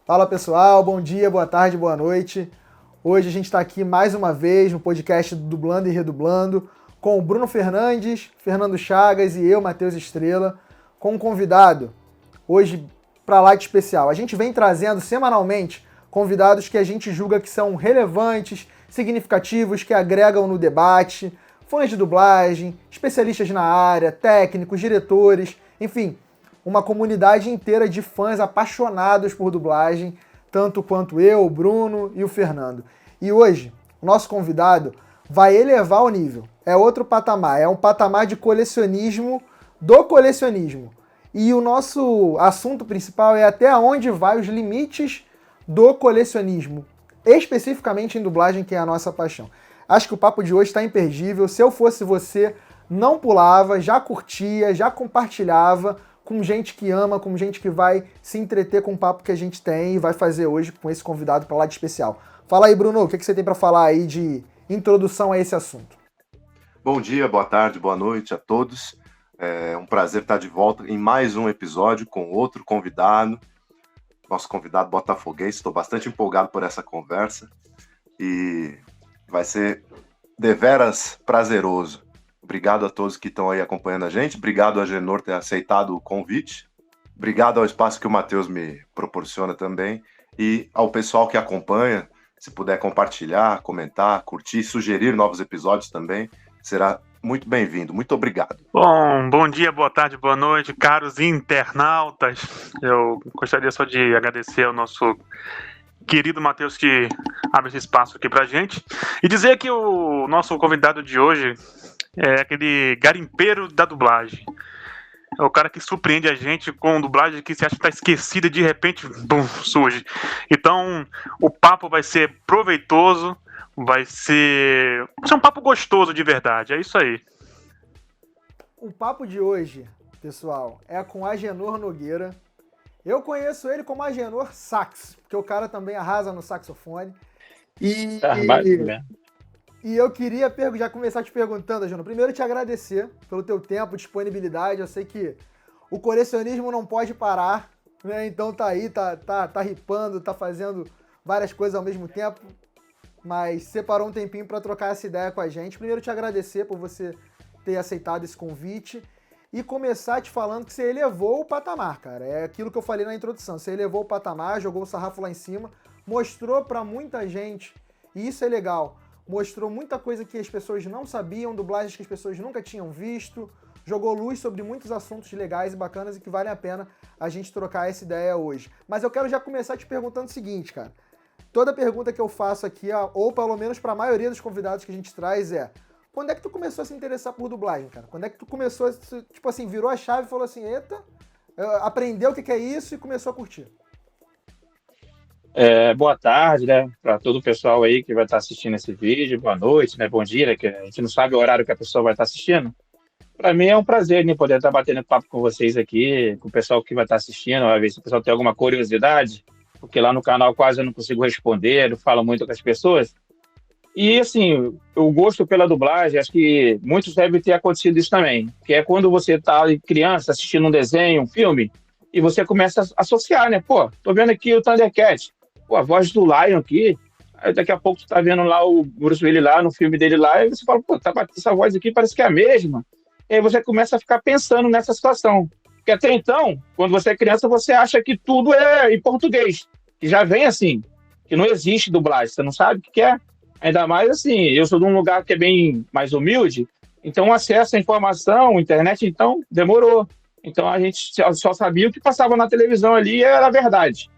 Fala pessoal, bom dia, boa tarde, boa noite. Hoje a gente está aqui mais uma vez no podcast do Dublando e Redublando com o Bruno Fernandes, Fernando Chagas e eu, Matheus Estrela, com um convidado hoje para lá de especial. A gente vem trazendo semanalmente convidados que a gente julga que são relevantes, significativos, que agregam no debate, fãs de dublagem, especialistas na área, técnicos, diretores, enfim, uma comunidade inteira de fãs apaixonados por dublagem, tanto quanto eu, o Bruno e o Fernando. E hoje, o nosso convidado vai elevar o nível. É outro patamar, é um patamar de colecionismo do colecionismo. E o nosso assunto principal é até onde vai os limites do colecionismo, especificamente em dublagem, que é a nossa paixão. Acho que o papo de hoje está imperdível. Se eu fosse você, não pulava, já curtia, já compartilhava, com gente que ama, com gente que vai se entreter com o papo que a gente tem e vai fazer hoje com esse convidado para lá de especial. Fala aí, Bruno, o que você tem para falar aí de introdução a esse assunto? Bom dia, boa tarde, boa noite a todos. É um prazer estar de volta em mais um episódio com outro convidado, nosso convidado botafoguense. Estou bastante empolgado por essa conversa e vai ser deveras prazeroso. Obrigado a todos que estão aí acompanhando a gente. Obrigado a Genor ter aceitado o convite. Obrigado ao espaço que o Matheus me proporciona também. E ao pessoal que acompanha, se puder compartilhar, comentar, curtir, sugerir novos episódios também, será muito bem-vindo. Muito obrigado. Bom dia, boa tarde, boa noite, caros internautas. Eu gostaria só de agradecer ao nosso querido Matheus que abre esse espaço aqui pra gente e dizer que o nosso convidado de hoje é aquele garimpeiro da dublagem. É o cara que surpreende a gente com dublagem que se acha que tá esquecida e de repente, bum, surge. Então, o papo vai ser proveitoso, vai ser um papo gostoso de verdade, é isso aí. O papo de hoje, pessoal, é com Agenor Nogueira. Eu conheço ele como Agenor Sax, porque o cara também arrasa no saxofone. E eu queria já começar te perguntando, Agenor, primeiro te agradecer pelo teu tempo, disponibilidade. Eu sei que o colecionismo não pode parar, né? Então tá aí, tá ripando, tá fazendo várias coisas ao mesmo tempo, mas separou um tempinho para trocar essa ideia com a gente. Primeiro te agradecer por você ter aceitado esse convite e começar te falando que você elevou o patamar, cara. É aquilo que eu falei na introdução. Você elevou o patamar, jogou o sarrafo lá em cima, mostrou pra muita gente, e isso é legal, mostrou muita coisa que as pessoas não sabiam, dublagens que as pessoas nunca tinham visto, jogou luz sobre muitos assuntos legais e bacanas e que valem a pena a gente trocar essa ideia hoje. Mas eu quero já começar te perguntando o seguinte, cara. Toda pergunta que eu faço aqui, ou pelo menos pra maioria dos convidados que a gente traz é: quando é que tu começou a se interessar por dublagem, cara? Quando é que tu começou, tipo assim, virou a chave e falou assim, eita, aprendeu o que é isso e começou a curtir? Boa tarde, né, para todo o pessoal aí que vai estar assistindo esse vídeo, boa noite, né, bom dia, né, que a gente não sabe o horário que a pessoa vai estar assistindo. Para mim é um prazer, né, poder estar batendo papo com vocês aqui, com o pessoal que vai estar assistindo, vai ver se o pessoal tem alguma curiosidade, porque lá no canal quase eu não consigo responder, eu falo muito com as pessoas. E, assim, o gosto pela dublagem, acho que muitos devem ter acontecido isso também, que é quando você está criança assistindo um desenho, um filme, e você começa a associar, né? Pô, tô vendo aqui o Thundercat, pô, a voz do Lion aqui, aí daqui a pouco tu tá vendo lá o Bruce Willis lá, no filme dele lá, e você fala, pô, essa voz aqui parece que é a mesma. E aí você começa a ficar pensando nessa situação. Porque até então, quando você é criança, você acha que tudo é em português, que já vem assim, que não existe dublagem, você não sabe o que é. Ainda mais assim, eu sou de um lugar que é bem mais humilde, então o acesso à informação, internet, então, demorou. Então a gente só sabia o que passava na televisão ali e era a verdade.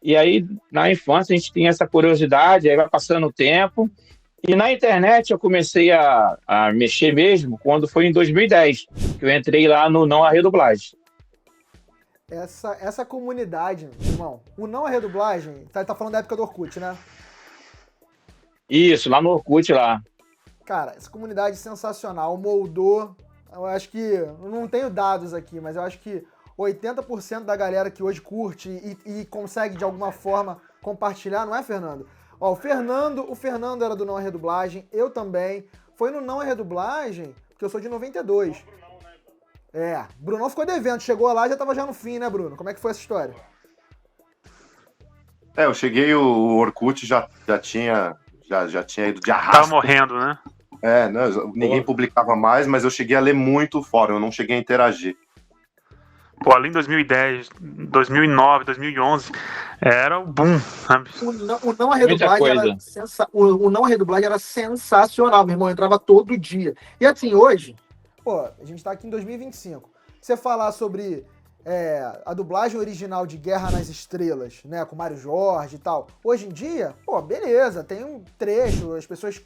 E aí, na infância, a gente tinha essa curiosidade, aí vai passando o tempo. E na internet eu comecei a mexer mesmo quando foi em 2010, que eu entrei lá no Não a Redublagem. Essa comunidade, irmão, o Não a Redublagem, tá falando da época do Orkut, né? Isso, lá no Orkut, lá. Cara, essa comunidade sensacional, moldou, eu acho que, eu não tenho dados aqui, mas eu acho que 80% da galera que hoje curte e consegue de alguma forma compartilhar, não é, Fernando? Ó, o Fernando era do Não a Redublagem, eu também. Foi no Não a Redublagem, porque eu sou de 92. Brunão ficou devendo, chegou lá já tava já no fim, né, Bruno? Como é que foi essa história? Eu cheguei, o Orkut já tinha ido de arrasto. Tava morrendo, né? Não, ninguém publicava mais, mas eu cheguei a ler muito o fórum, eu não cheguei a interagir. Pô, ali em 2010, 2009, 2011, era o boom, sabe? O não a redublagem o não a redublagem era sensacional, meu irmão. Eu entrava todo dia. E assim, hoje, pô, a gente tá aqui em 2025. Você falar sobre a dublagem original de Guerra nas Estrelas, né, com Mário Jorge e tal. Hoje em dia, pô, beleza, tem um trecho, as pessoas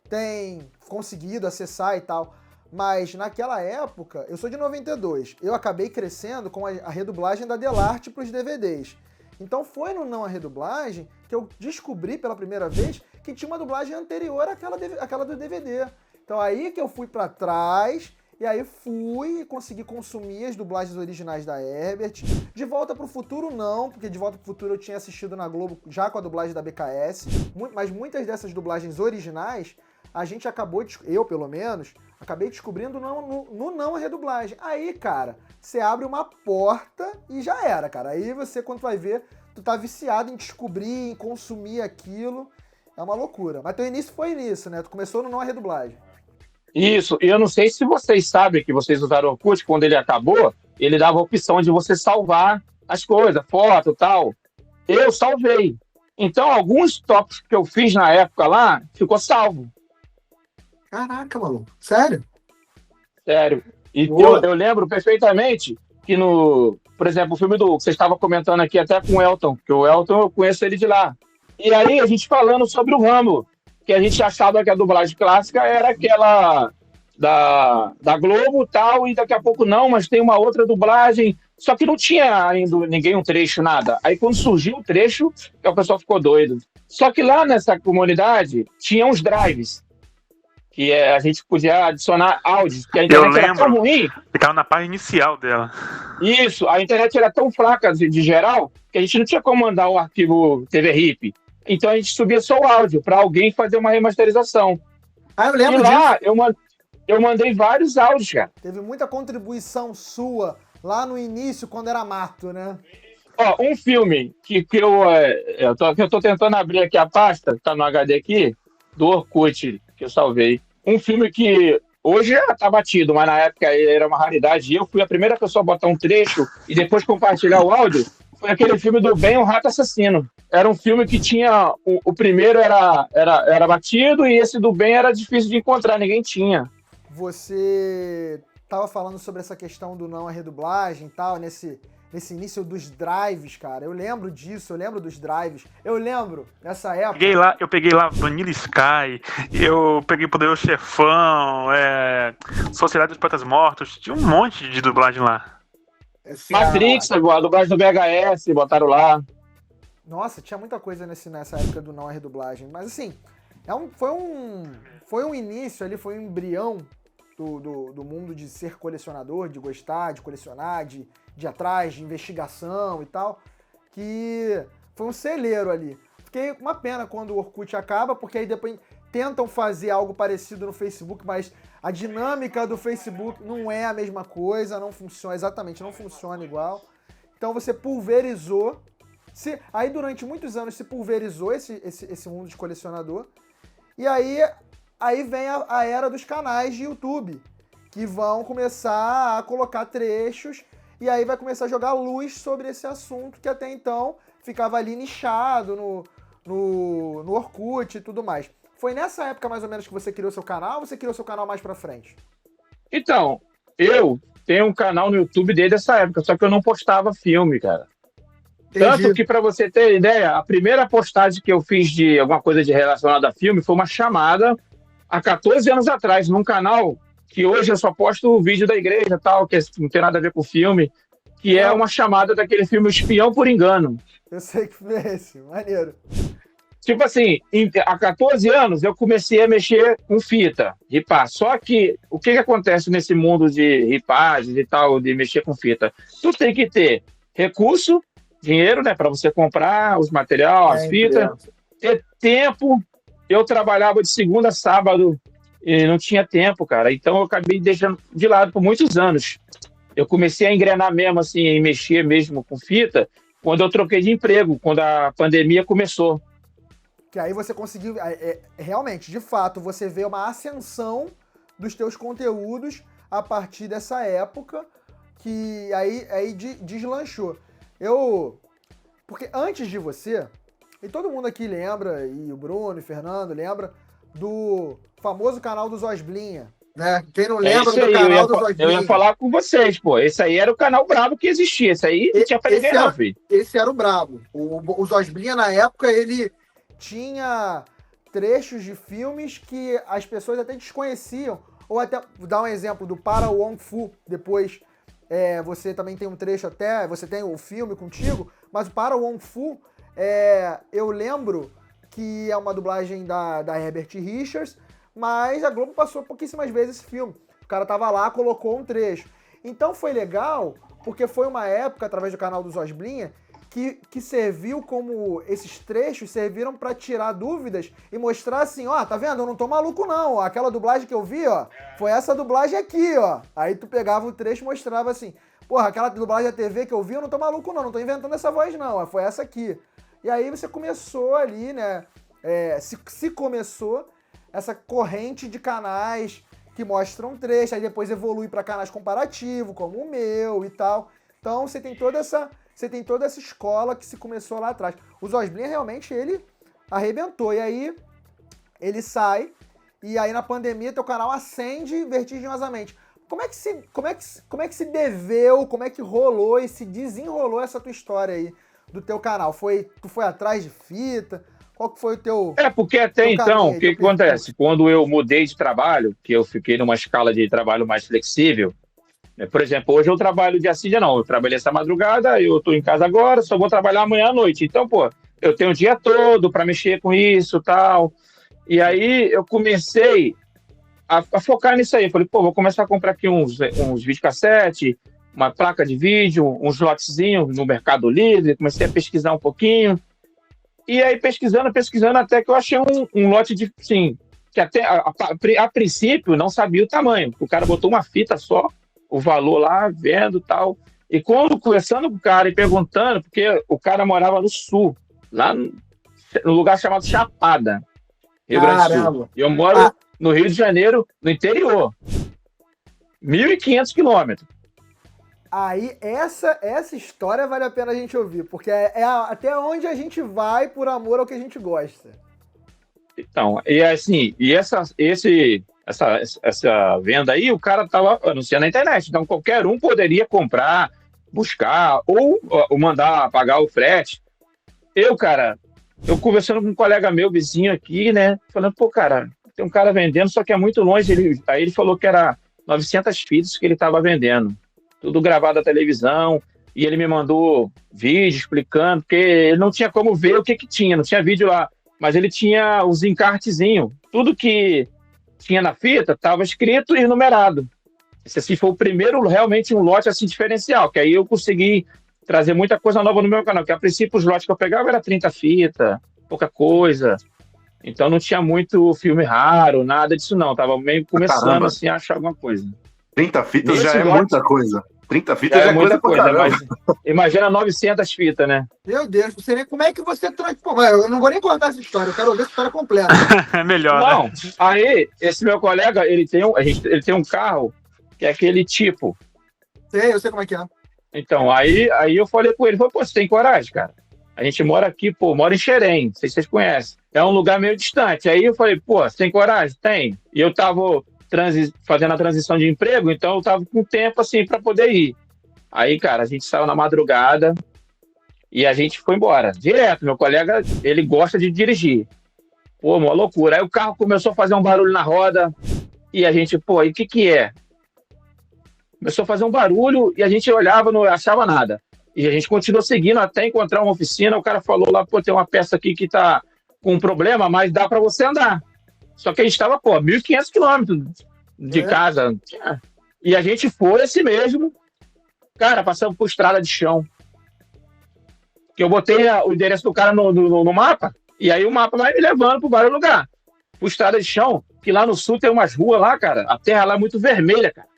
têm conseguido acessar e tal. Mas naquela época, eu sou de 92, eu acabei crescendo com a redublagem da Delarte para os DVDs. Então foi no Não a Redublagem que eu descobri pela primeira vez que tinha uma dublagem anterior àquela do DVD. Então aí que eu fui para trás e aí fui e consegui consumir as dublagens originais da Herbert. De Volta pro Futuro não, porque De Volta pro Futuro eu tinha assistido na Globo já com a dublagem da BKS, mas muitas dessas dublagens originais a gente acabou, eu pelo menos, acabei descobrindo no Não a Redublagem. Aí, cara, você abre uma porta e já era, cara. Aí você, quando vai ver, tu tá viciado em descobrir, em consumir aquilo. É uma loucura. Mas teu início foi nisso, né? Tu começou no Não a Redublagem. Isso, e eu não sei se vocês sabem que vocês usaram o Orkut, quando ele acabou, ele dava a opção de você salvar as coisas, foto e tal. Eu salvei. Então, alguns toques que eu fiz na época lá, ficou salvo. Caraca, maluco. Sério? Sério. E eu lembro perfeitamente que por exemplo, o filme que você estava comentando aqui até com o Elton, que o Elton eu conheço ele de lá. E aí a gente falando sobre o Rambo, que a gente achava que a dublagem clássica era aquela da Globo e tal, e daqui a pouco não, mas tem uma outra dublagem, só que não tinha ainda ninguém um trecho, nada. Aí quando surgiu o trecho, o pessoal ficou doido. Só que lá nessa comunidade tinha uns drives, que a gente podia adicionar áudios, que a internet era tão ruim. Ficava na página inicial dela. Isso, a internet era tão fraca de geral, que a gente não tinha como mandar o arquivo TV-RIP. Então a gente subia só o áudio, para alguém fazer uma remasterização. Ah, eu lembro disso. E lá, eu mandei vários áudios, cara. Teve muita contribuição sua lá no início, quando era mato, né? Ó, um filme que eu tô tentando abrir aqui a pasta, tá no HD aqui, do Orkut, que eu salvei. Um filme que hoje já tá batido, mas na época era uma raridade. E eu fui a primeira pessoa a botar um trecho e depois compartilhar o áudio. Foi aquele filme do Ben, o Rato Assassino. Era um filme que tinha... O primeiro era batido e esse do Ben era difícil de encontrar, ninguém tinha. Você tava falando sobre essa questão do não a redublagem e tal, nesse início dos drives, cara. Eu lembro disso, eu lembro dos drives. Eu lembro, nessa época... Eu peguei lá Vanilla Sky, eu peguei Poderoso Chefão, Sociedade dos Poetas Mortos, tinha um monte de dublagem lá. Matrix, a dublagem do VHS, botaram lá. Nossa, tinha muita coisa nessa época do não a redublagem. Mas assim, foi um início ali, foi um embrião do mundo de ser colecionador, de gostar, de colecionar, de ir atrás, de investigação e tal, que foi um celeiro ali. Fiquei com uma pena quando o Orkut acaba, porque aí depois tentam fazer algo parecido no Facebook, mas a dinâmica do Facebook não é a mesma coisa, não funciona exatamente, não funciona igual. Então você pulverizou, aí durante muitos anos se pulverizou esse mundo de colecionador, e aí vem a era dos canais de YouTube, que vão começar a colocar trechos, e aí vai começar a jogar luz sobre esse assunto que até então ficava ali nichado no Orkut e tudo mais. Foi nessa época mais ou menos que você criou seu canal, ou você criou seu canal mais pra frente? Então, eu tenho um canal no YouTube desde essa época, só que eu não postava filme, cara. Entendi. Tanto que, pra você ter ideia, a primeira postagem que eu fiz de alguma coisa relacionada a filme foi uma chamada há 14 anos atrás, num canal que hoje eu só posto o vídeo da igreja tal, que não tem nada a ver com o filme, que é uma chamada daquele filme Espião por Engano. Eu sei que foi esse, maneiro. Tipo assim, há 14 anos eu comecei a mexer com fita, ripar. Só que o que acontece nesse mundo de ripagens e tal, de mexer com fita? Tu tem que ter recurso, dinheiro, né, para você comprar os materiais, as fitas, ter tempo. Eu trabalhava de segunda a sábado e não tinha tempo, cara. Então eu acabei deixando de lado por muitos anos. Eu comecei a engrenar mesmo, assim, em mexer mesmo com fita, quando eu troquei de emprego, quando a pandemia começou. Que aí você conseguiu, realmente, de fato, você vê uma ascensão dos teus conteúdos a partir dessa época, que aí deslanchou. Porque antes de você, e todo mundo aqui lembra, e o Bruno e o Fernando lembra, do famoso canal dos Osblinha, né? Quem não lembra do canal dos Osblinha? Eu ia falar com vocês, pô. Esse aí era o canal brabo que existia. Esse aí não tinha pra ninguém, não, filho. Esse era o brabo. Os Osblinha, na época, ele tinha trechos de filmes que as pessoas até desconheciam. Ou até, vou dar um exemplo do Para Wong Fu, depois você também tem um trecho até, você tem o filme contigo, mas o Para Wong Fu, eu lembro que é uma dublagem da Herbert Richards, mas a Globo passou pouquíssimas vezes esse filme. O cara tava lá, colocou um trecho. Então foi legal, porque foi uma época, através do canal dos Osblinha, que serviu como... Esses trechos serviram pra tirar dúvidas e mostrar assim, ó, tá vendo? Eu não tô maluco não, aquela dublagem que eu vi, ó, foi essa dublagem aqui, ó. Aí tu pegava o trecho e mostrava assim, porra, aquela dublagem da TV que eu vi, eu não tô maluco não tô inventando essa voz não, foi essa aqui. E aí você começou ali, né, se começou essa corrente de canais que mostram trecho, aí depois evolui pra canais comparativos, como o meu e tal. Então você tem toda essa escola que se começou lá atrás. O Osblinha realmente ele arrebentou. E aí ele sai, e aí na pandemia teu canal ascende vertiginosamente. Como é que se deveu, como é que rolou e se desenrolou essa tua história aí do teu canal? Tu foi atrás de fita? Qual que foi o teu... Porque até então, o que acontece? Quando eu mudei de trabalho, que eu fiquei numa escala de trabalho mais flexível, por exemplo, hoje eu trabalho dia sim, dia não. Eu trabalhei essa madrugada, eu tô em casa agora, só vou trabalhar amanhã à noite. Então, pô, eu tenho o dia todo para mexer com isso e tal. E aí eu comecei a focar nisso aí. Falei, pô, vou começar a comprar aqui uns videocassete, uma placa de vídeo, uns lotezinhos no Mercado Livre. Comecei a pesquisar um pouquinho. E aí, pesquisando, até que eu achei um lote de, assim, que até a princípio não sabia o tamanho. O cara botou uma fita só, o valor lá, vendo e tal. E quando conversando com o cara e perguntando, porque o cara morava no sul, lá no lugar chamado Chapada, Rio Grande do Sul. E eu moro no Rio de Janeiro, no interior. 1.500 quilômetros. Aí, essa história vale a pena a gente ouvir, porque é até onde a gente vai por amor ao que a gente gosta. Então, e assim, essa venda aí, o cara tava anunciando na internet, então qualquer um poderia comprar, buscar, ou mandar pagar o frete. Eu conversando com um colega meu, vizinho aqui, né, falando, pô, cara, tem um cara vendendo, só que é muito longe, aí ele falou que era 900 fitas que ele tava vendendo. Tudo gravado na televisão, e ele me mandou vídeo explicando, porque ele não tinha como ver o que tinha, não tinha vídeo lá, mas ele tinha os encartezinhos, tudo que tinha na fita estava escrito e numerado. Esse assim, foi o primeiro, realmente, um lote assim, diferencial, que aí eu consegui trazer muita coisa nova no meu canal, que a princípio os lotes que eu pegava era 30 fitas, pouca coisa, então não tinha muito filme raro, nada disso não, tava meio começando assim, a achar alguma coisa. 30 fitas já é muita coisa. 30 fitas já é muita coisa, mas imagina 900 fitas, né? Meu Deus, não sei nem como é que você transformou. Eu não vou nem contar essa história, eu quero ouvir essa história completa. É melhor, não, né? Aí, esse meu colega, ele tem um carro que é aquele tipo. Eu sei como é que é. Então, aí eu falei com ele, pô, você tem coragem, cara? A gente mora aqui, mora em Xerém, não sei se vocês conhecem. É um lugar meio distante. Aí eu falei, pô, você tem coragem? Tem. E eu tava fazendo a transição de emprego, então eu tava com tempo, assim, para poder ir. Aí, cara, a gente saiu na madrugada e a gente foi embora. Direto, meu colega, ele gosta de dirigir. Pô, uma loucura. Aí o carro começou a fazer um barulho na roda e a gente, pô, e o que é? Começou a fazer um barulho e a gente olhava, não achava nada. E a gente continuou seguindo até encontrar uma oficina. O cara falou lá, pô, tem uma peça aqui que tá com um problema, mas dá para você andar. Só que a gente estava, 1.500 quilômetros de casa. E a gente foi assim mesmo. Cara, passamos por estrada de chão. Que eu botei o endereço do cara no mapa, e aí o mapa vai me levando para vários lugares. Por estrada de chão, que lá no sul tem umas ruas lá, cara. A terra lá é muito vermelha, cara.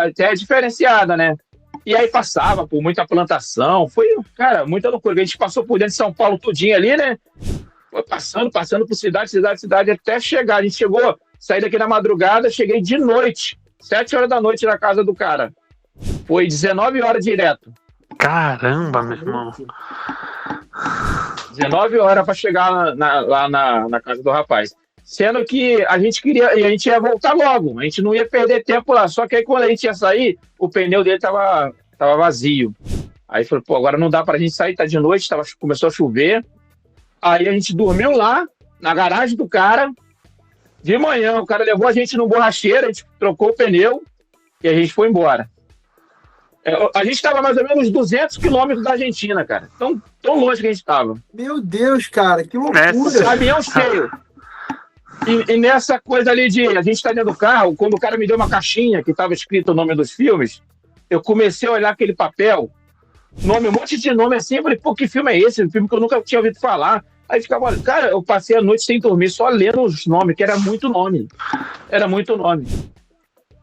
A terra é diferenciada, né? E aí passava por muita plantação, foi, cara, muita loucura. A gente passou por dentro de São Paulo tudinho ali, né? Foi passando por cidade, até chegar. A gente chegou, saí daqui na madrugada, cheguei de noite, 7 horas da noite na casa do cara. Foi 19 horas direto. Caramba, meu irmão. 19 horas para chegar lá na casa do rapaz. Sendo que a gente ia voltar logo, a gente não ia perder tempo lá. Só que aí quando a gente ia sair, o pneu dele tava vazio. Aí falou, pô, agora não dá pra gente sair, tá de noite, começou a chover. Aí a gente dormiu lá, na garagem do cara. De manhã, o cara levou a gente no borracheiro, a gente trocou o pneu e a gente foi embora. A gente estava mais ou menos 200 quilômetros da Argentina, cara. Tão longe que a gente estava. Meu Deus, cara, que loucura. Caminhão cheio. E nessa coisa ali a gente tá dentro do carro, quando o cara me deu uma caixinha que estava escrito o nome dos filmes, eu comecei a olhar aquele papel, um monte de nome assim, eu falei, pô, que filme é esse? Um filme que eu nunca tinha ouvido falar. Aí ficava, cara, eu passei a noite sem dormir, só lendo os nomes, que era muito nome.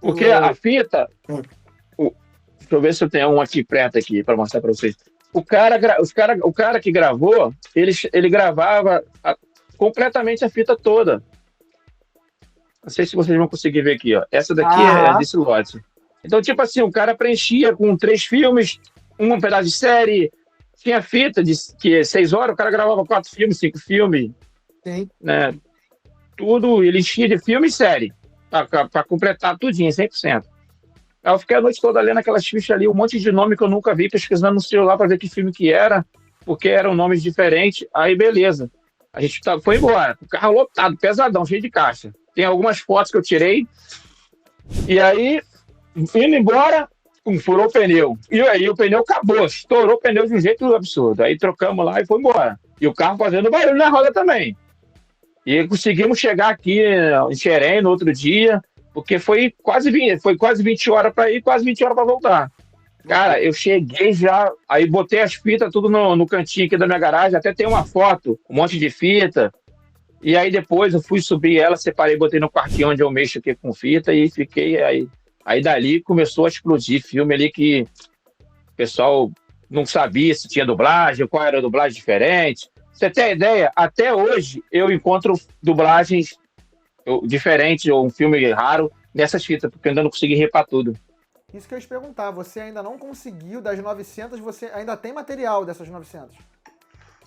Porque a fita... Deixa eu ver se eu tenho um aqui perto aqui para mostrar para vocês. O cara que gravou, ele gravava completamente a fita toda. Não sei se vocês vão conseguir ver aqui, ó. Essa daqui é desse lote. Então, tipo assim, o cara preenchia com 3 filmes, um pedaço de série, tinha fita que é 6 horas, o cara gravava 4 filmes, 5 filmes. Sim. Né? Tudo, ele enchia de filme e série, para completar tudinho, 100%. Aí eu fiquei a noite toda lendo aquelas fichas ali, um monte de nome que eu nunca vi, pesquisando no celular para ver que filme que era, porque eram nomes diferentes. Aí, beleza. A gente foi embora. O carro lotado, pesadão, cheio de caixa. Tem algumas fotos que eu tirei. E aí, indo embora, furou o pneu. E aí o pneu acabou, estourou o pneu de um jeito absurdo. Aí trocamos lá e foi embora. E o carro fazendo barulho na roda também. E conseguimos chegar aqui em Xerém no outro dia, porque foi quase 20 horas para ir, quase 20 horas para voltar. Cara, eu cheguei já, aí botei as fitas tudo no cantinho aqui da minha garagem, até tem uma foto, um monte de fita. E aí depois eu fui subir ela, separei, botei no quartinho onde eu mexo aqui com fita e fiquei aí. Aí dali começou a explodir filme ali que o pessoal não sabia se tinha dublagem, qual era a dublagem diferente. Você tem ideia? Até hoje eu encontro dublagens diferentes ou um filme raro nessas fitas, porque eu ainda não consegui repar tudo. Isso que eu ia te perguntar, você ainda não conseguiu das 900, você ainda tem material dessas 900?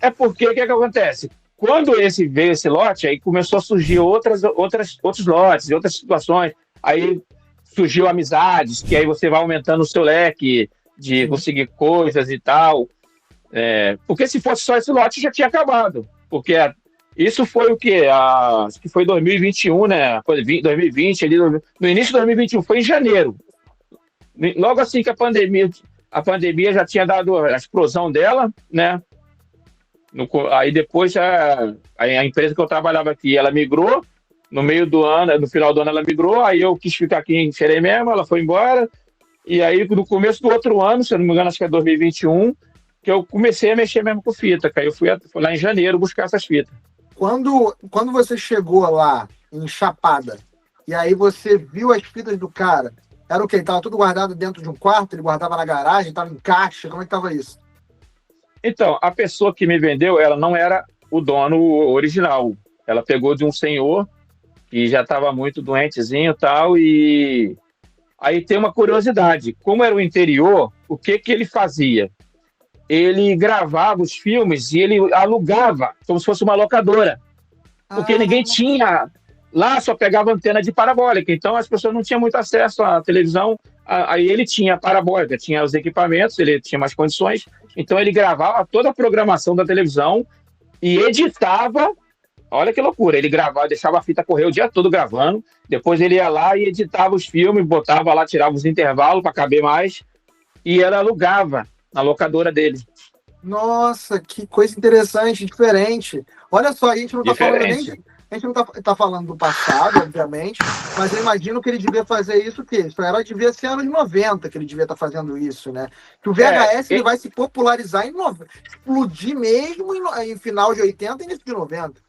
É porque o que acontece? Quando veio esse lote, aí começou a surgir outros lotes, outras situações. Aí surgiu amizades, que aí você vai aumentando o seu leque de conseguir coisas e tal. Porque se fosse só esse lote, já tinha acabado. Porque isso foi o quê? Acho que foi 2021, né? 2020, ali no início de 2021, foi em janeiro. Logo assim que a pandemia já tinha dado a explosão dela, né? Aí depois a empresa que eu trabalhava aqui, ela migrou, no final do ano ela migrou, aí eu quis ficar aqui em Xerém mesmo, ela foi embora, e aí no começo do outro ano, se eu não me engano, acho que é 2021, que eu comecei a mexer mesmo com fita, que aí eu fui lá em janeiro buscar essas fitas. Quando você chegou lá em Chapada, e aí você viu as fitas do cara, era o quê? Ele tava tudo guardado dentro de um quarto, ele guardava na garagem, tava em caixa, como é que tava isso? Então, a pessoa que me vendeu, ela não era o dono original. Ela pegou de um senhor que já estava muito doentezinho e tal, e aí tem uma curiosidade. Como era o interior, o que ele fazia? Ele gravava os filmes e ele alugava, como se fosse uma locadora. Porque ninguém tinha... Lá só pegava antena de parabólica, então as pessoas não tinham muito acesso à televisão. Aí ele tinha parabólica, tinha os equipamentos, ele tinha mais condições, então ele gravava toda a programação da televisão e editava. Olha que loucura, ele gravava, deixava a fita correr o dia todo gravando, depois ele ia lá e editava os filmes, botava lá, tirava os intervalos para caber mais, e ela alugava na locadora dele. Nossa, que coisa interessante, diferente. Olha só, a gente não está falando nem... A gente não tá falando do passado, obviamente, mas eu imagino que ele devia fazer isso, devia ser anos 90 que ele devia estar fazendo isso, né? Que o VHS ele vai se popularizar explodir mesmo em final de 80 e início de 90.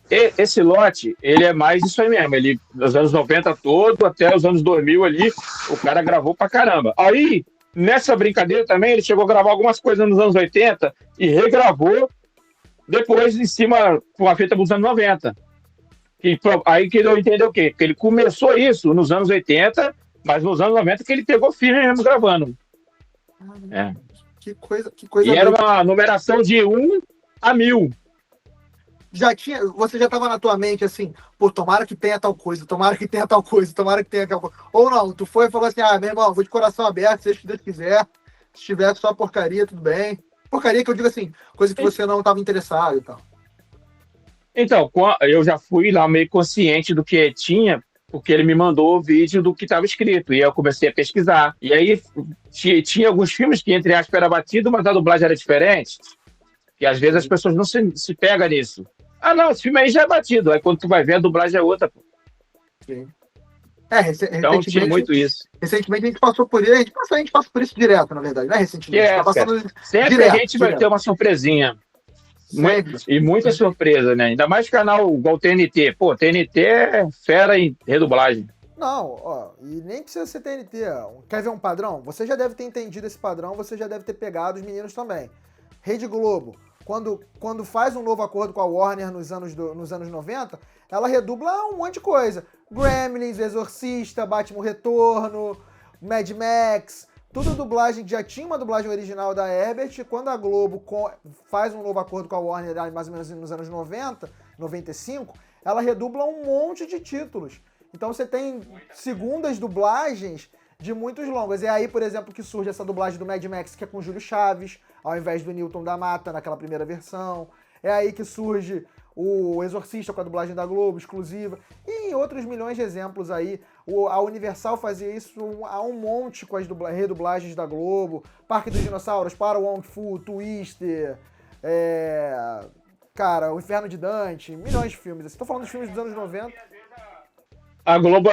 Esse lote, ele é mais isso aí mesmo. Nos anos 90 todo, até os anos 2000 ali, o cara gravou pra caramba. Aí, Nessa brincadeira também, ele chegou a gravar algumas coisas nos anos 80 e regravou depois em cima com a fita dos anos 90. Aí que eu entendi o quê? Que ele começou isso nos anos 80, mas nos anos 90 que ele pegou firme mesmo gravando. É. Que coisa E era uma numeração de 1 a 1000. Você já estava na tua mente assim, pô, tomara que tenha tal coisa, tomara que tenha tal coisa, tomara que tenha tal coisa. Ou não, tu foi e falou assim, meu irmão, vou de coração aberto, seja o que Deus quiser. Se tiver só porcaria, tudo bem. Porcaria que eu digo assim, coisa que você não estava interessado e tal. Então, eu já fui lá meio consciente do que tinha, porque ele me mandou o vídeo do que estava escrito, e eu comecei a pesquisar. E aí tinha alguns filmes que, entre aspas, era batido, mas a dublagem era diferente, e às vezes as pessoas não se pegam nisso. Ah, não, esse filme aí já é batido. Aí quando tu vai ver, a dublagem é outra. Pô. Sim. Então tinha muito isso. Recentemente a gente passou por isso, a gente passa por isso direto, na verdade, não é recentemente? Tá passando sempre direto, a gente vai ter uma surpresinha. E muita surpresa, né? Ainda mais canal igual TNT. Pô, TNT é fera em redublagem. Não, ó, e nem precisa ser TNT. Quer ver um padrão? Você já deve ter entendido esse padrão, você já deve ter pegado os meninos também. Rede Globo, quando faz um novo acordo com a Warner nos anos 90, ela redubla um monte de coisa. Gremlins, Exorcista, Batman Retorno, Mad Max, tudo dublagem, já tinha uma dublagem original da Herbert, e quando a Globo faz um novo acordo com a Warner, mais ou menos nos anos 90, 95, ela redubla um monte de títulos. Então você tem segundas dublagens de muitos longas. É aí, por exemplo, que surge essa dublagem do Mad Max, que é com Júlio Chaves, ao invés do Newton da Mata, naquela primeira versão. É aí que surge o Exorcista com a dublagem da Globo, exclusiva. E outros milhões de exemplos aí. A Universal fazia isso há um monte com as redublagens da Globo. Parque dos Dinossauros, Paramount Full, Twister, o Inferno de Dante, milhões de filmes. Estou falando dos filmes dos anos 90. A Globo,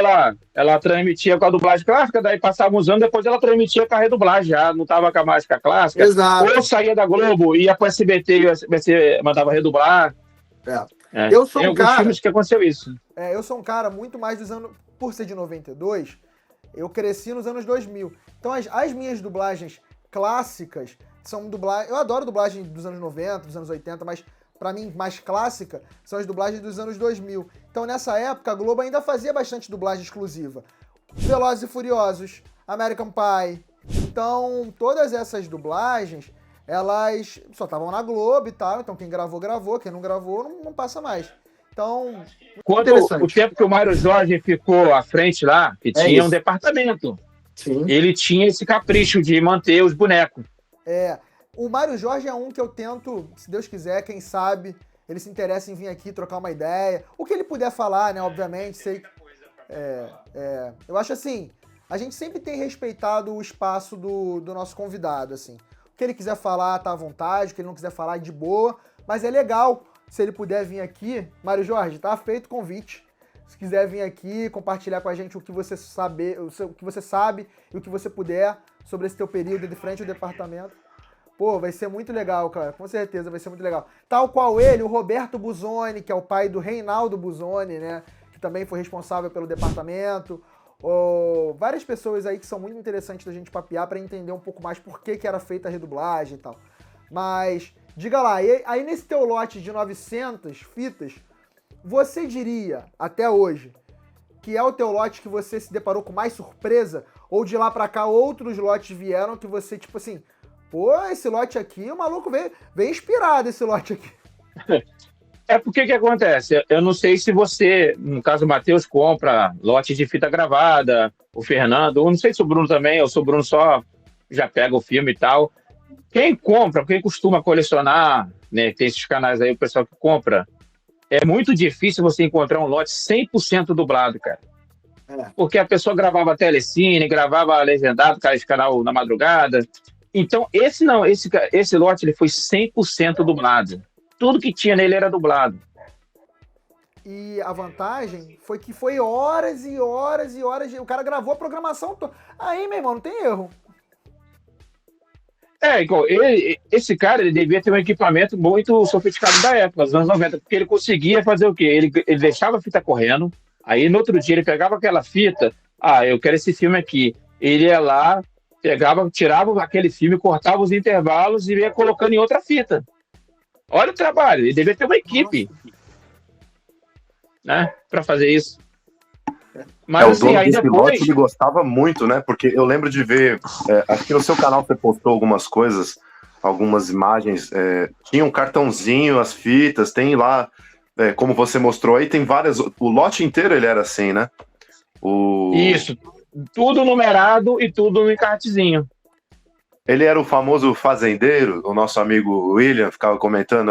ela transmitia com a dublagem clássica, daí passava uns anos, depois ela transmitia com a redublagem, já não estava mais com a clássica. Exato. Ou saía da Globo, ia para o SBT e o SBT mandava redublar. Eu sou Tem alguns filmes que aconteceu isso. Eu sou um cara muito mais dos anos... Por ser de 92, eu cresci nos anos 2000. Então as minhas dublagens clássicas são dublagens... Eu adoro dublagem dos anos 90, dos anos 80, mas pra mim, mais clássica, são as dublagens dos anos 2000. Então, nessa época, a Globo ainda fazia bastante dublagem exclusiva. Velozes e Furiosos, American Pie. Então, todas essas dublagens, elas só estavam na Globo e tal. Então, quem gravou, gravou. Quem não gravou, não passa mais. Então, quando o tempo que o Mário Jorge ficou à frente lá, que tinha um departamento, sim, ele tinha esse capricho de manter os bonecos. O Mário Jorge é um que eu tento, se Deus quiser, quem sabe, ele se interessa em vir aqui trocar uma ideia. O que ele puder falar, né, obviamente, sei. Eu acho assim, a gente sempre tem respeitado o espaço do nosso convidado, assim. O que ele quiser falar, tá à vontade, o que ele não quiser falar, de boa. Mas é legal, se ele puder vir aqui. Mário Jorge, tá feito o convite. Se quiser vir aqui, compartilhar com a gente o que você sabe e o que você puder sobre esse teu período de frente ao departamento. Pô, vai ser muito legal, cara. Com certeza vai ser muito legal. Tal qual ele, o Roberto Busoni, que é o pai do Reinaldo Busoni, né? Que também foi responsável pelo departamento. Várias pessoas aí que são muito interessantes da gente papear para entender um pouco mais por que era feita a redublagem e tal. Mas, diga lá, aí nesse teu lote de 900 fitas, você diria, até hoje, que é o teu lote que você se deparou com mais surpresa? Ou de lá pra cá outros lotes vieram que você, tipo assim, pô, esse lote aqui, o maluco veio inspirado, esse lote aqui. Porque que acontece? Eu não sei se você, no caso o Matheus, compra lote de fita gravada, o Fernando, eu não sei se o Bruno também, eu sou o Bruno só, já pega o filme e tal. Quem compra, quem costuma colecionar, né, tem esses canais aí, o pessoal que compra, é muito difícil você encontrar um lote 100% dublado, cara. Porque a pessoa gravava telecine, gravava legendado, cara, esse canal na madrugada. Então, esse lote ele foi 100% dublado. Tudo que tinha nele era dublado. E a vantagem foi que foi horas e horas e horas. O cara gravou a programação toda. Aí, meu irmão, não tem erro. Esse cara, ele devia ter um equipamento muito sofisticado da época, dos anos 90, porque ele conseguia fazer o quê? Ele deixava a fita correndo, aí no outro dia ele pegava aquela fita, eu quero esse filme aqui. Ele ia lá, Pegava, tirava aquele filme, cortava os intervalos e ia colocando em outra fita. Olha o trabalho, ele devia ter uma equipe, né, para fazer isso. Mas o assim, dono aí desse depois... lote ele gostava muito, né? Porque eu lembro de ver, acho que no seu canal você postou algumas coisas, algumas imagens, tinha um cartãozinho, as fitas, tem lá, como você mostrou aí, tem várias, o lote inteiro ele era assim, né? Isso, tudo numerado e tudo no encartezinho. Ele era o famoso fazendeiro, o nosso amigo William ficava comentando,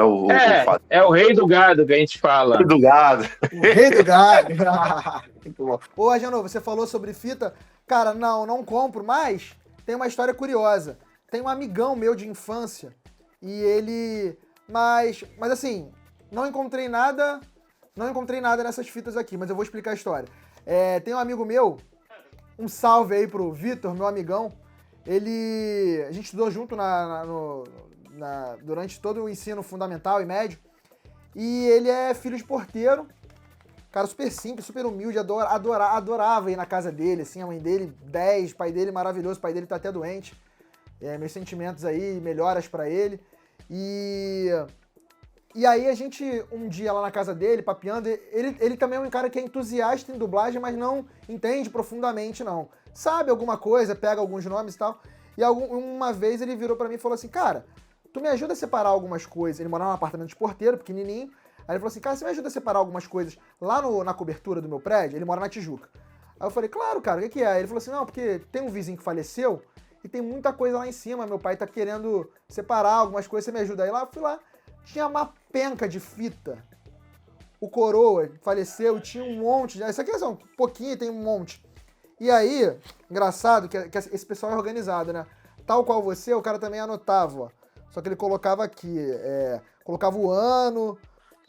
é o rei do gado que a gente fala. Rei do gado. O rei do gado. Muito bom. Ô, Agenor, você falou sobre fita. Cara, não compro, mas tem uma história curiosa. Tem um amigão meu de infância e ele... Mas assim, não encontrei nada nessas fitas aqui, mas eu vou explicar a história. Tem um amigo meu, um salve aí pro Vitor, meu amigão. A gente estudou junto durante todo o ensino fundamental e médio. E ele é filho de porteiro. Cara, super simples, super humilde, adorava ir na casa dele, assim, a mãe dele, 10, pai dele maravilhoso, pai dele tá até doente. Meus sentimentos aí, melhoras pra ele. E aí a gente, um dia lá na casa dele, papeando, ele também é um cara que é entusiasta em dublagem, mas não entende profundamente, não. Sabe alguma coisa, pega alguns nomes e tal. E uma vez ele virou pra mim e falou assim, cara, tu me ajuda a separar algumas coisas. Ele morava num apartamento de porteiro, pequenininho. Aí ele falou assim, cara, você me ajuda a separar algumas coisas lá na cobertura do meu prédio? Ele mora na Tijuca. Aí eu falei, claro, cara, o que é? Ele falou assim, não, porque tem um vizinho que faleceu e tem muita coisa lá em cima. Meu pai tá querendo separar algumas coisas, você me ajuda aí lá? Eu fui lá, tinha uma penca de fita. O coroa faleceu, tinha um monte. Isso aqui é só um pouquinho, tem um monte. E aí, engraçado que esse pessoal é organizado, né? Tal qual você, o cara também anotava, ó. Só que ele colocava aqui, colocava o ano,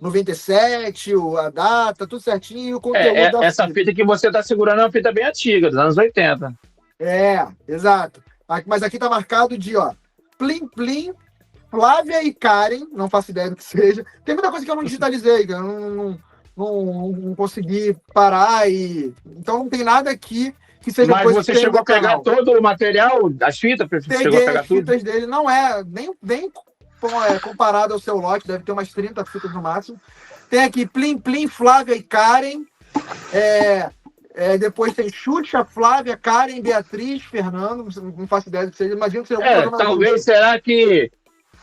97, a data, tudo certinho e o conteúdo da essa fita que você tá segurando é uma fita bem antiga, dos anos 80. Exato. Mas aqui tá marcado de, ó, Plim Plim, Flávia e Karen, não faço ideia do que seja. Tem muita coisa que eu não digitalizei, que eu não consegui parar e... Então não tem nada aqui que seja mas coisa você que chegou a pegar todo o material das fitas? Chegou a pegar as fitas tudo? dele, não é nem comparado ao seu lote, deve ter umas 30 fitas no máximo. Tem aqui Plim Plim, Flávia e Karen. Depois tem Xuxa, Flávia, Karen, Beatriz, Fernando, não faço ideia do que seja. Imagino que seja algum programa. Talvez, será que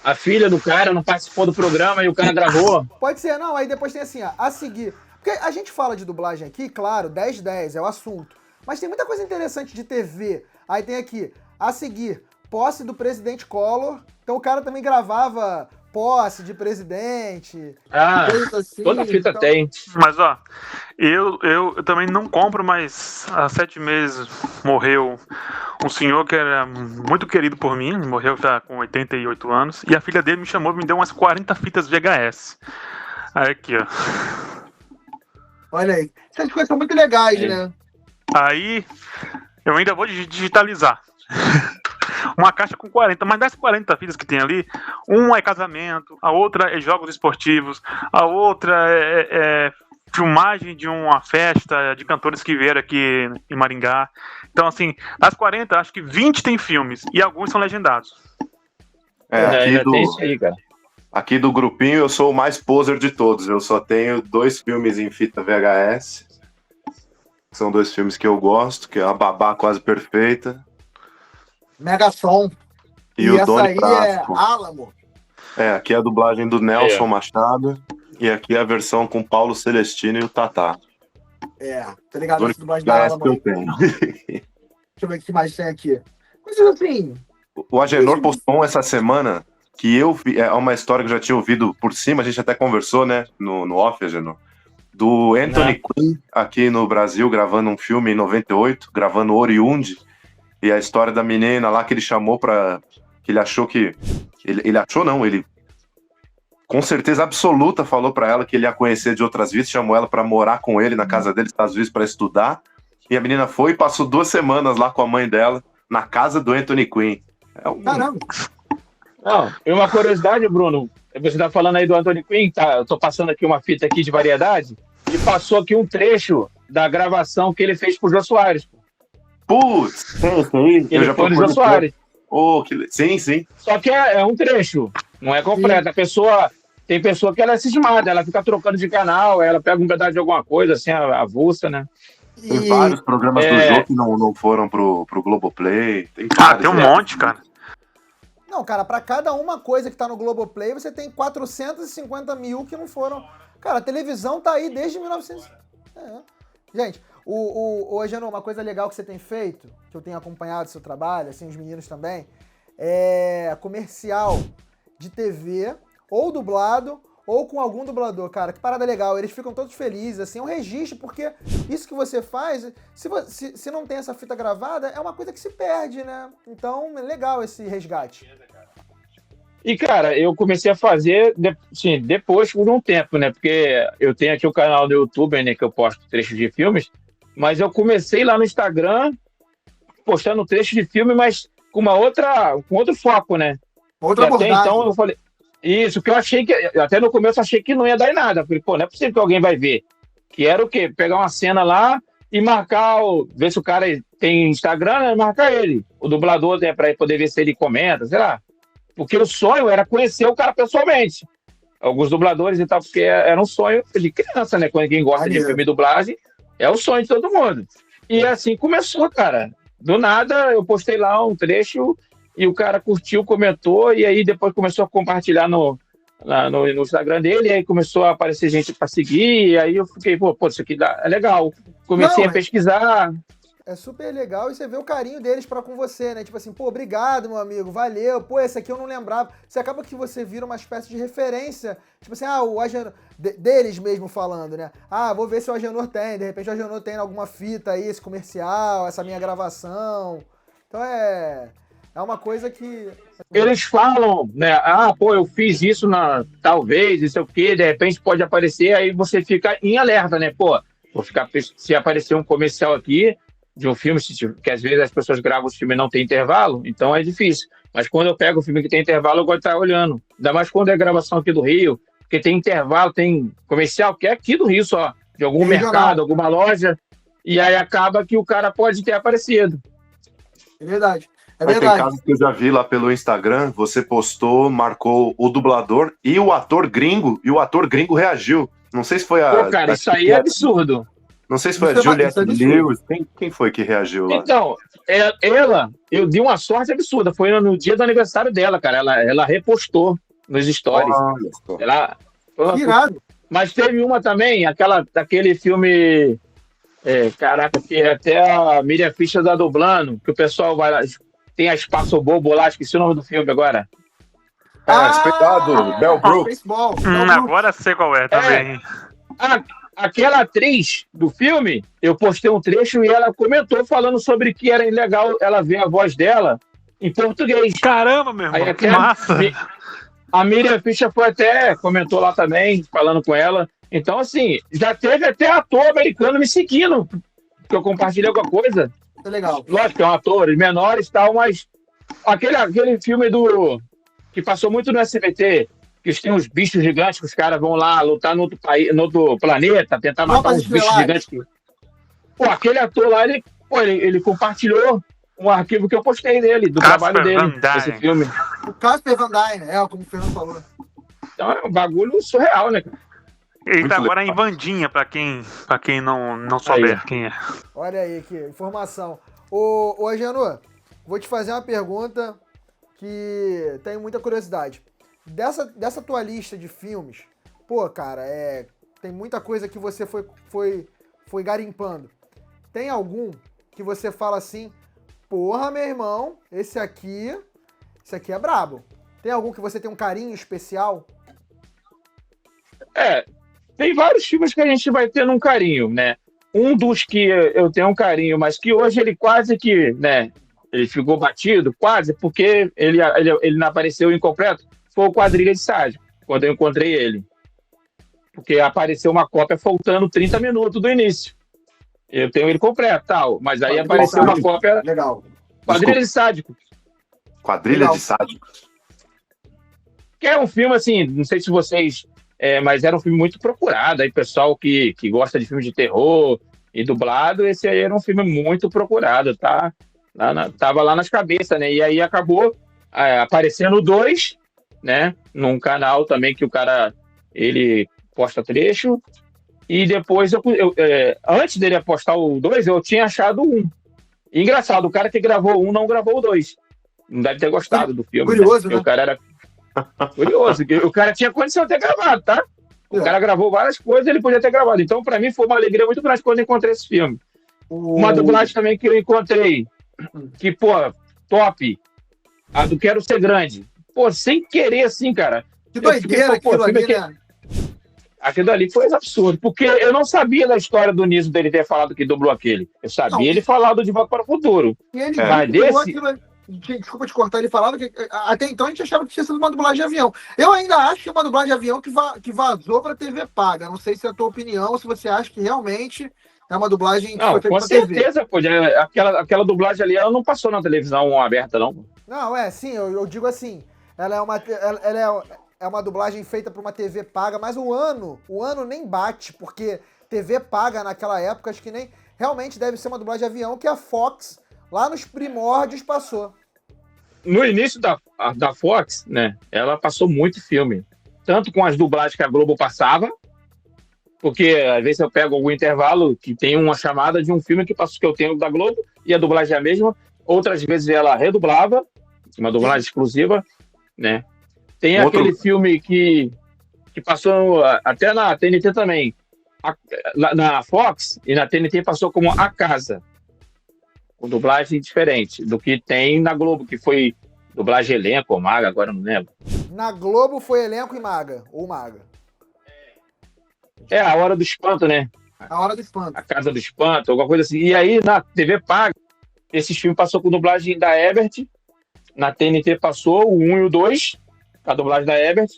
a filha do cara não participou do programa e o cara gravou? Pode ser, não. Aí depois tem assim, ó, a seguir. Porque a gente fala de dublagem aqui, claro, 10/10 é o assunto. Mas tem muita coisa interessante de TV. Aí tem aqui, a seguir, posse do presidente Collor. Então o cara também gravava posse de presidente. Coisa assim, toda fita então... tem. Mas, ó, eu também não compro, mas há 7 meses morreu um senhor que era muito querido por mim, morreu já com 88 anos, e a filha dele me chamou e me deu umas 40 fitas VHS. Aí aqui, ó. Olha aí. Essas coisas são muito legais, né? Aí, eu ainda vou digitalizar. Uma caixa com 40, mas das 40 fitas que tem ali, uma é casamento, a outra é jogos esportivos, a outra é filmagem de uma festa de cantores que vieram aqui em Maringá. Então, assim, das 40, acho que 20 tem filmes e alguns são legendados. Aqui do grupinho eu sou o mais poser de todos. Eu só tenho 2 filmes em fita VHS. São 2 filmes que eu gosto, que é A Babá Quase Perfeita. Mega Som. E o Doni Prático. É Álamo. Aqui é a dublagem do Nelson Machado. E aqui é a versão com Paulo Celestino e o Tatá. Tá ligado? Essa dublagem da Álamo. Que eu tenho. Deixa eu ver o que mais tem aqui. Coisas assim. O Agenor postou essa semana que eu vi, é uma história que eu já tinha ouvido por cima, a gente até conversou, né, no off, Agenor, do Anthony Quinn aqui no Brasil, gravando um filme em 98, gravando Oriundi, e a história da menina lá que ele chamou pra... que ele achou que... Ele achou não, ele com certeza absoluta falou pra ela que ele ia conhecer de outras vidas, chamou ela pra morar com ele na casa dele, nos Estados Unidos, pra estudar, e a menina foi e passou 2 semanas lá com a mãe dela, na casa do Anthony Quinn. Caramba! Não, e uma curiosidade, Bruno, você tá falando aí do Anthony Quinn, tá? Eu tô passando aqui uma fita aqui de variedade, e passou aqui um trecho da gravação que ele fez pro Jô Soares. Putz, sim. Ele foi no Jô Soares. Sim. Só que é um trecho, não é completo. Tem pessoa que ela é cismada, ela fica trocando de canal, ela pega um pedaço de alguma coisa, assim, avulsa, né? Tem vários programas do jogo que não foram pro Globoplay. Tem um monte, cara. Não, cara, pra cada uma coisa que tá no Globoplay, você tem 450 mil que não foram. Cara, a televisão tá aí desde 1900. Gente, Agenor, uma coisa legal que você tem feito, que eu tenho acompanhado o seu trabalho, assim, os meninos também, é comercial de TV, ou dublado, ou com algum dublador, cara. Que parada legal, eles ficam todos felizes, assim, é um registro, porque isso que você faz, se não tem essa fita gravada, é uma coisa que se perde, né? Então, é legal esse resgate. E, cara, eu comecei a fazer, assim, depois por um tempo, né? Porque eu tenho aqui o canal do YouTube, né, que eu posto trechos de filmes, mas eu comecei lá no Instagram postando trechos de filme, mas com outro foco, né? Outra abordagem. Até então eu falei... Isso, que eu achei que... Até no começo eu achei que não ia dar em nada. Falei, pô, não é possível que alguém vai ver. Que era o quê? Pegar uma cena lá e marcar... Ver se o cara tem Instagram, né? Marcar ele. O dublador, né? Pra poder ver se ele comenta, sei lá. Porque o sonho era conhecer o cara pessoalmente. Alguns dubladores e tal, porque era um sonho de criança, né? Quando quem gosta de filme e dublagem, é o sonho de todo mundo. E assim começou, cara. Do nada, eu postei lá um trecho... E o cara curtiu, comentou, e aí depois começou a compartilhar no Instagram dele, e aí começou a aparecer gente para seguir, e aí eu fiquei, pô, isso aqui é legal. Comecei a pesquisar. É super legal e você vê o carinho deles para com você, né? Tipo assim, pô, obrigado, meu amigo, valeu, pô, esse aqui eu não lembrava. Você acaba que você vira uma espécie de referência, tipo assim, o Agenor, deles mesmo falando, né? Vou ver se o Agenor tem, de repente o Agenor tem alguma fita aí, esse comercial, essa minha gravação. Então é uma coisa que... Eles falam, né? Pô, eu fiz isso talvez, isso é o quê, de repente pode aparecer, aí você fica em alerta, né? Pô, vou ficar... Se aparecer um comercial aqui de um filme, que às vezes as pessoas gravam o filme e não tem intervalo, então é difícil. Mas quando eu pego o filme que tem intervalo, eu gosto de estar olhando. Ainda mais quando é gravação aqui do Rio, porque tem intervalo, tem comercial que é aqui do Rio só, de algum mercado, alguma loja, e aí acaba que o cara pode ter aparecido. É verdade. Mas tem casos que eu já vi lá pelo Instagram, você postou, marcou o dublador e o ator gringo reagiu. Não sei se foi a... Pô, cara, isso aí é absurdo. Não sei se foi a Juliette Lewis. Quem foi que reagiu lá? Então, eu dei uma sorte absurda. Foi no dia do aniversário dela, cara. Ela repostou nos stories. Que irado. Mas teve uma também, daquele filme... caraca, que até a Miriam Fischer tá dublando, que o pessoal vai lá... Tem a Espaço Bobo lá, esqueci o nome do filme agora. Espetado, Bell Brooks. Agora sei qual é também. Aquela atriz do filme, eu postei um trecho e ela comentou falando sobre que era legal ela ver a voz dela em português. Caramba, meu irmão, que massa! A Miriam Fischer comentou lá também, falando com ela. Então, assim, já teve até ator americano me seguindo, que eu compartilhei alguma coisa. É legal. Lógico que é um ator, menores e tal, mas aquele filme que passou muito no SBT, que tem uns bichos gigantes que os caras vão lá lutar no outro planeta, tentar matar uns bichos gigantes. Pô, aquele ator lá, ele compartilhou um arquivo que eu postei dele, do trabalho dele, desse filme. O Casper Van Dyne, como o Fernando falou. Então é um bagulho surreal, né, cara? Ele tá agora em Vandinha, pra quem não souber quem é. Olha aí, que informação. Ô Agenor, vou te fazer uma pergunta que tenho muita curiosidade. Dessa tua lista de filmes, pô, cara, tem muita coisa que você foi garimpando. Tem algum que você fala assim, porra, meu irmão, esse aqui é brabo. Tem algum que você tem um carinho especial? Tem vários filmes que a gente vai tendo um carinho, né? Um dos que eu tenho um carinho, mas que hoje ele quase que, né? Ele ficou batido, quase, porque ele não apareceu incompleto, foi o Quadrilha de Sádico, quando eu encontrei ele. Porque apareceu uma cópia faltando 30 minutos do início. Eu tenho ele completo, tal, mas aí apareceu uma cópia... Legal. Quadrilha de Sádico. Quadrilha de Sádico. Que é um filme, assim, não sei se vocês... mas era um filme muito procurado, aí pessoal que gosta de filme de terror, E dublado, esse aí era um filme muito procurado, tá? Tava lá nas cabeças, né? E aí acabou aparecendo o 2, né? Num canal também que o cara, ele posta trecho. E depois, antes dele postar o 2, eu tinha achado o 1. E engraçado, o cara que gravou o 1 não gravou o 2. Não deve ter gostado do filme. Curioso, né? né? O cara era curioso. O cara tinha condição de ter gravado, tá? O cara gravou várias coisas, ele podia ter gravado. Então, pra mim, foi uma alegria muito grande quando eu encontrei esse filme. Uma dublagem também que eu encontrei, que, pô, top, a do Quero Ser Grande. Pô, sem querer, assim, cara. Que doideira aquilo ali, né? Aquilo ali foi absurdo, porque eu não sabia da história do Niso dele ter falado que dublou aquele. Eu sabia ele falar do De Volta para o Futuro. E ele Mas desse... Desculpa te cortar, ele falava que até então a gente achava que tinha sido uma dublagem de avião. Eu ainda acho que é uma dublagem de avião que vazou para TV paga. Não sei se é a tua opinião, se você acha que realmente é uma dublagem que foi feita com pra TV. certeza, pô. Aquela dublagem ali, ela não passou na televisão aberta, não. Não, sim, eu digo assim, ela é uma dublagem feita para uma TV paga, mas o ano nem bate, porque TV paga naquela época, acho que nem realmente deve ser uma dublagem de avião que a Fox, lá nos primórdios, passou. No início da Fox, né, ela passou muito filme. Tanto com as dublagens que a Globo passava, porque às vezes eu pego algum intervalo que tem uma chamada de um filme que eu tenho da Globo e a dublagem é a mesma. Outras vezes ela redublava, uma dublagem exclusiva, né? Tem aquele filme que passou até na TNT também. Na Fox e na TNT passou como A Casa, com dublagem diferente do que tem na Globo, que foi dublagem elenco ou maga, agora não lembro. Na Globo foi elenco e maga, ou maga. É A Hora do Espanto, né? A Hora do Espanto. A Casa do Espanto, alguma coisa assim. E aí na TV paga, esses filmes passou com dublagem da Ebert, na TNT passou o 1 e o 2, a dublagem da Ebert.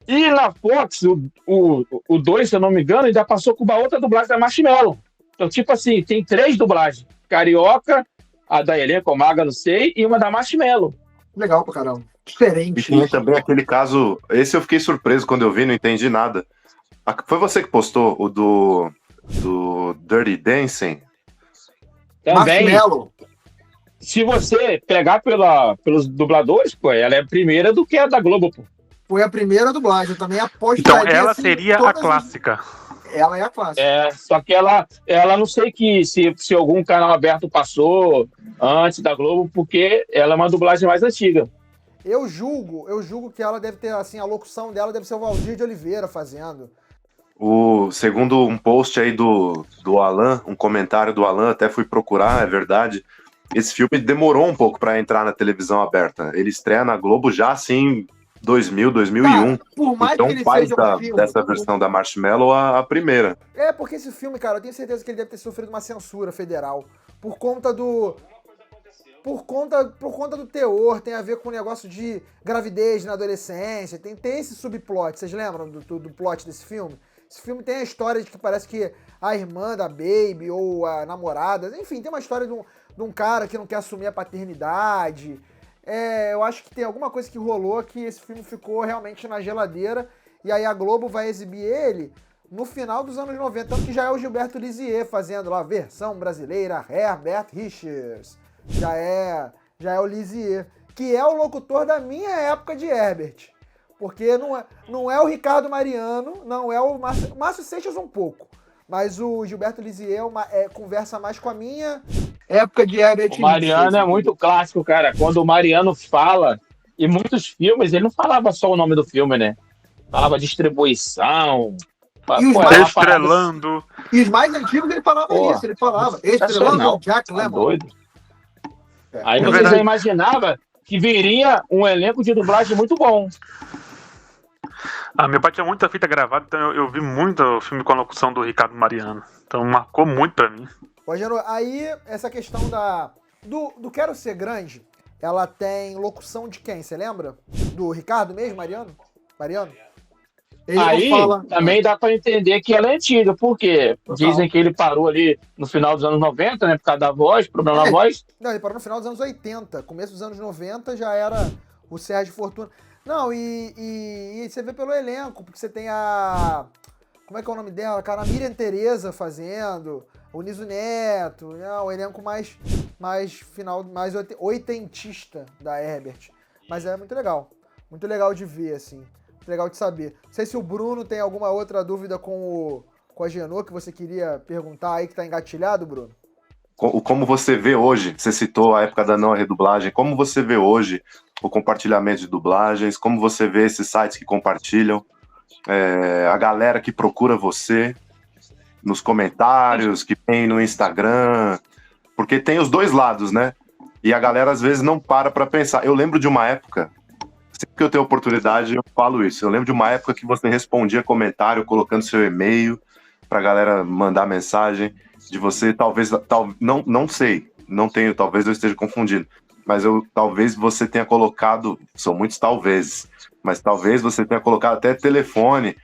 E na Fox, o 2, se eu não me engano, ainda passou com uma outra dublagem da Marshmello. Então, tipo assim, tem 3 dublagens. Carioca, a da Elenco, Maga, não sei, e uma da Marshmello. Legal pra caramba. Diferente. E tinha também aquele caso, esse eu fiquei surpreso quando eu vi, não entendi nada. Foi você que postou o do Dirty Dancing? Também. Marshmello. Se você pegar pelos dubladores, pô, ela é a primeira do que a da Globo, pô. Foi a primeira dublagem, eu também aposto. Então, ela seria a clássica. Ela é a clássica. Só que ela não sei se algum canal aberto passou antes da Globo, porque ela é uma dublagem mais antiga. Eu julgo que ela deve ter, assim, a locução dela deve ser o Valdir de Oliveira fazendo. Segundo um post aí do Alan, um comentário do Alan, até fui procurar, é verdade, esse filme demorou um pouco para entrar na televisão aberta. Ele estreia na Globo já, assim, 2000, 2001. Cara, por mais então que ele faz seja um filme, dessa versão da Marshmello a primeira. Porque esse filme, cara, eu tenho certeza que ele deve ter sofrido uma censura federal. Por conta do teor, tem a ver com o negócio de gravidez na adolescência, tem esse subplot. Vocês lembram do plot desse filme? Esse filme tem a história de que parece que a irmã da Baby ou a namorada, enfim, tem uma história de um cara que não quer assumir a paternidade. Eu acho que tem alguma coisa que rolou que esse filme ficou realmente na geladeira e aí a Globo vai exibir ele no final dos anos 90, tanto que já é o Gilberto Lisier fazendo lá a versão brasileira, Herbert Richards. Já é o Lisier, que é o locutor da minha época de Herbert. Porque não é o Ricardo Mariano, não é o Márcio Seixas um pouco. Mas o Gilberto Lisier conversa mais com a minha época de Herbert. O Mariano é muito clássico, cara. Quando o Mariano fala, em muitos filmes, ele não falava só o nome do filme, né? Falava distribuição. E os mais estrelando. E os mais antigos ele falava isso. Ele falava estrelando Jack Lemmon. Doido. Aí você já imaginava que viria um elenco de dublagem muito bom. Meu pai tinha muita fita gravada, então eu vi muito o filme com a locução do Ricardo Mariano. Então marcou muito pra mim. Rogério, aí essa questão do Quero Ser Grande, ela tem locução de quem? Você lembra? Do Ricardo mesmo, Mariano? Ele aí também dá pra entender que ela é antiga, porque dizem que ele parou ali no final dos anos 90, né? Por causa da voz, problema na voz. Não, ele parou no final dos anos 80. Começo dos anos 90 já era o Sérgio Fortuna. Não, e você vê pelo elenco, porque você tem a Como é que é o nome dela? Cara, a Miriam Tereza fazendo, o Niso Neto, né? O elenco mais oitentista da Herbert. Mas é muito legal. Muito legal de ver, assim. Muito legal de saber. Não sei se o Bruno tem alguma outra dúvida com a Genô que você queria perguntar aí, que tá engatilhado, Bruno. Como você vê hoje, você citou a época da não redublagem, como você vê hoje o compartilhamento de dublagens, como você vê esses sites que compartilham, a galera que procura você nos comentários, que tem no Instagram, porque tem os dois lados, né? E a galera às vezes não para pensar. Eu lembro de uma época, sempre que eu tenho oportunidade eu falo isso, eu lembro de uma época que você respondia comentário colocando seu e-mail pra galera mandar mensagem de você, talvez, não sei, não tenho, talvez eu esteja confundindo, mas talvez você tenha colocado, são muitos talvez, mas talvez você tenha colocado até telefone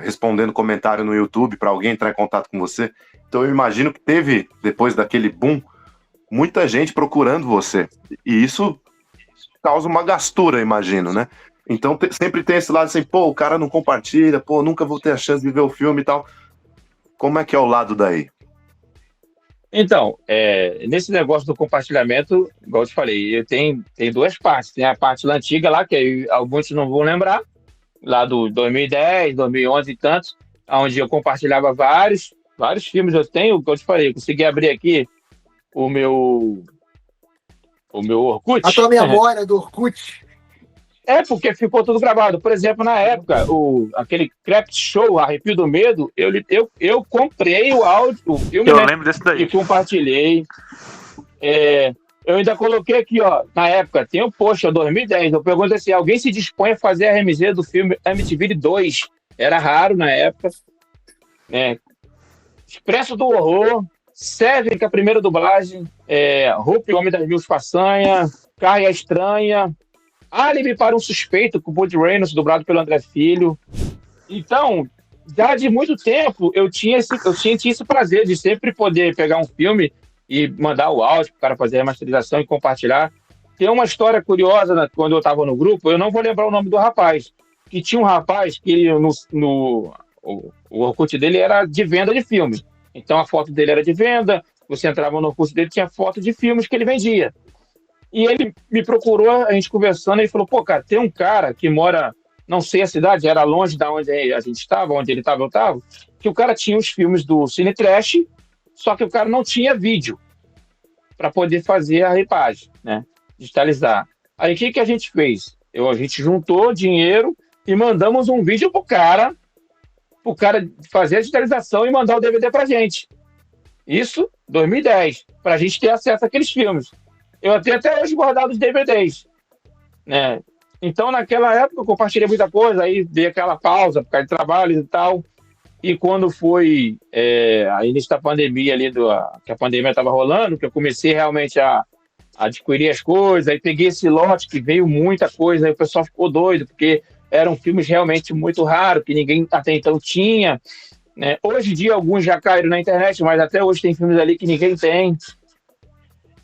respondendo comentário no YouTube para alguém entrar em contato com você. Então eu imagino que teve, depois daquele boom, muita gente procurando você, e isso causa uma gastura, imagino, né? Então sempre tem esse lado assim, pô, o cara não compartilha, pô, nunca vou ter a chance de ver o filme e tal. Como é que é o lado daí? Então, nesse negócio do compartilhamento, igual eu te falei, tem duas partes. Tem a parte lá antiga lá, que alguns não vão lembrar, lá do 2010, 2011 e tantos, onde eu compartilhava vários filmes. Eu tenho, igual eu te falei, eu consegui abrir aqui o meu Orkut. A tua memória do Orkut. Porque ficou tudo gravado. Por exemplo, na época, aquele Craft Show, Arrepio do Medo, eu comprei o áudio, o filme, eu lembro desse daí. E compartilhei. Eu ainda coloquei aqui, ó, na época, tem um post, 2010, eu perguntei assim, alguém se dispõe a fazer a RMZ do filme Amityville 2? Era raro na época. Expresso do Horror, Seven, que é a primeira dublagem, Hope, Homem das Mil Façanhas, Carne Estranha, Álibi para um Suspeito, com o Bud Reynolds, dublado pelo André Filho. Então, já de muito tempo, eu tinha esse prazer de sempre poder pegar um filme e mandar o áudio para o cara fazer a remasterização e compartilhar. Tem uma história curiosa, né, quando eu estava no grupo, eu não vou lembrar o nome do rapaz, que tinha um rapaz que o Orkut dele era de venda de filmes. Então, a foto dele era de venda, você entrava no Orkut dele, tinha foto de filmes que ele vendia. E ele me procurou, a gente conversando, e falou, pô, cara, tem um cara que mora, não sei a cidade, era longe da onde a gente estava, onde ele estava, eu estava, que o cara tinha os filmes do Cine Trash, só que o cara não tinha vídeo para poder fazer a ripagem, né? Digitalizar. Aí o que a gente fez? A gente juntou dinheiro e mandamos um vídeo pro cara fazer a digitalização e mandar o DVD pra gente. Isso, 2010, pra gente ter acesso àqueles filmes. Eu tenho até hoje guardado os DVDs, né? Então, naquela época, eu compartilhei muita coisa, aí dei aquela pausa por causa de trabalho e tal. E quando foi a início da pandemia ali, que a pandemia estava rolando, que eu comecei realmente a adquirir as coisas, aí peguei esse lote que veio muita coisa, aí o pessoal ficou doido, porque eram filmes realmente muito raros, que ninguém até então tinha, né? Hoje em dia, alguns já caíram na internet, mas até hoje tem filmes ali que ninguém tem.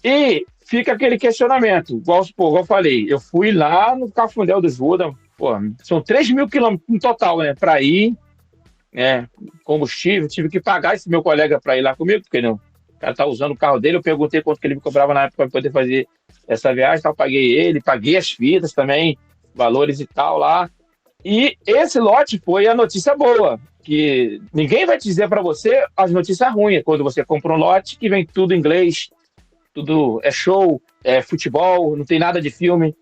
E fica aquele questionamento, igual eu falei, eu fui lá no Cafundel do Judas, são 3 mil quilômetros no total, né, para ir, né, combustível, tive que pagar esse meu colega para ir lá comigo, porque não, o cara tá usando o carro dele, eu perguntei quanto que ele me cobrava na época para poder fazer essa viagem, tal, paguei ele, paguei as fitas também, valores e tal lá, e esse lote foi a notícia boa, que ninguém vai dizer para você as notícias ruins, quando você compra um lote que vem tudo em inglês, tudo é show, é futebol, não tem nada de filme.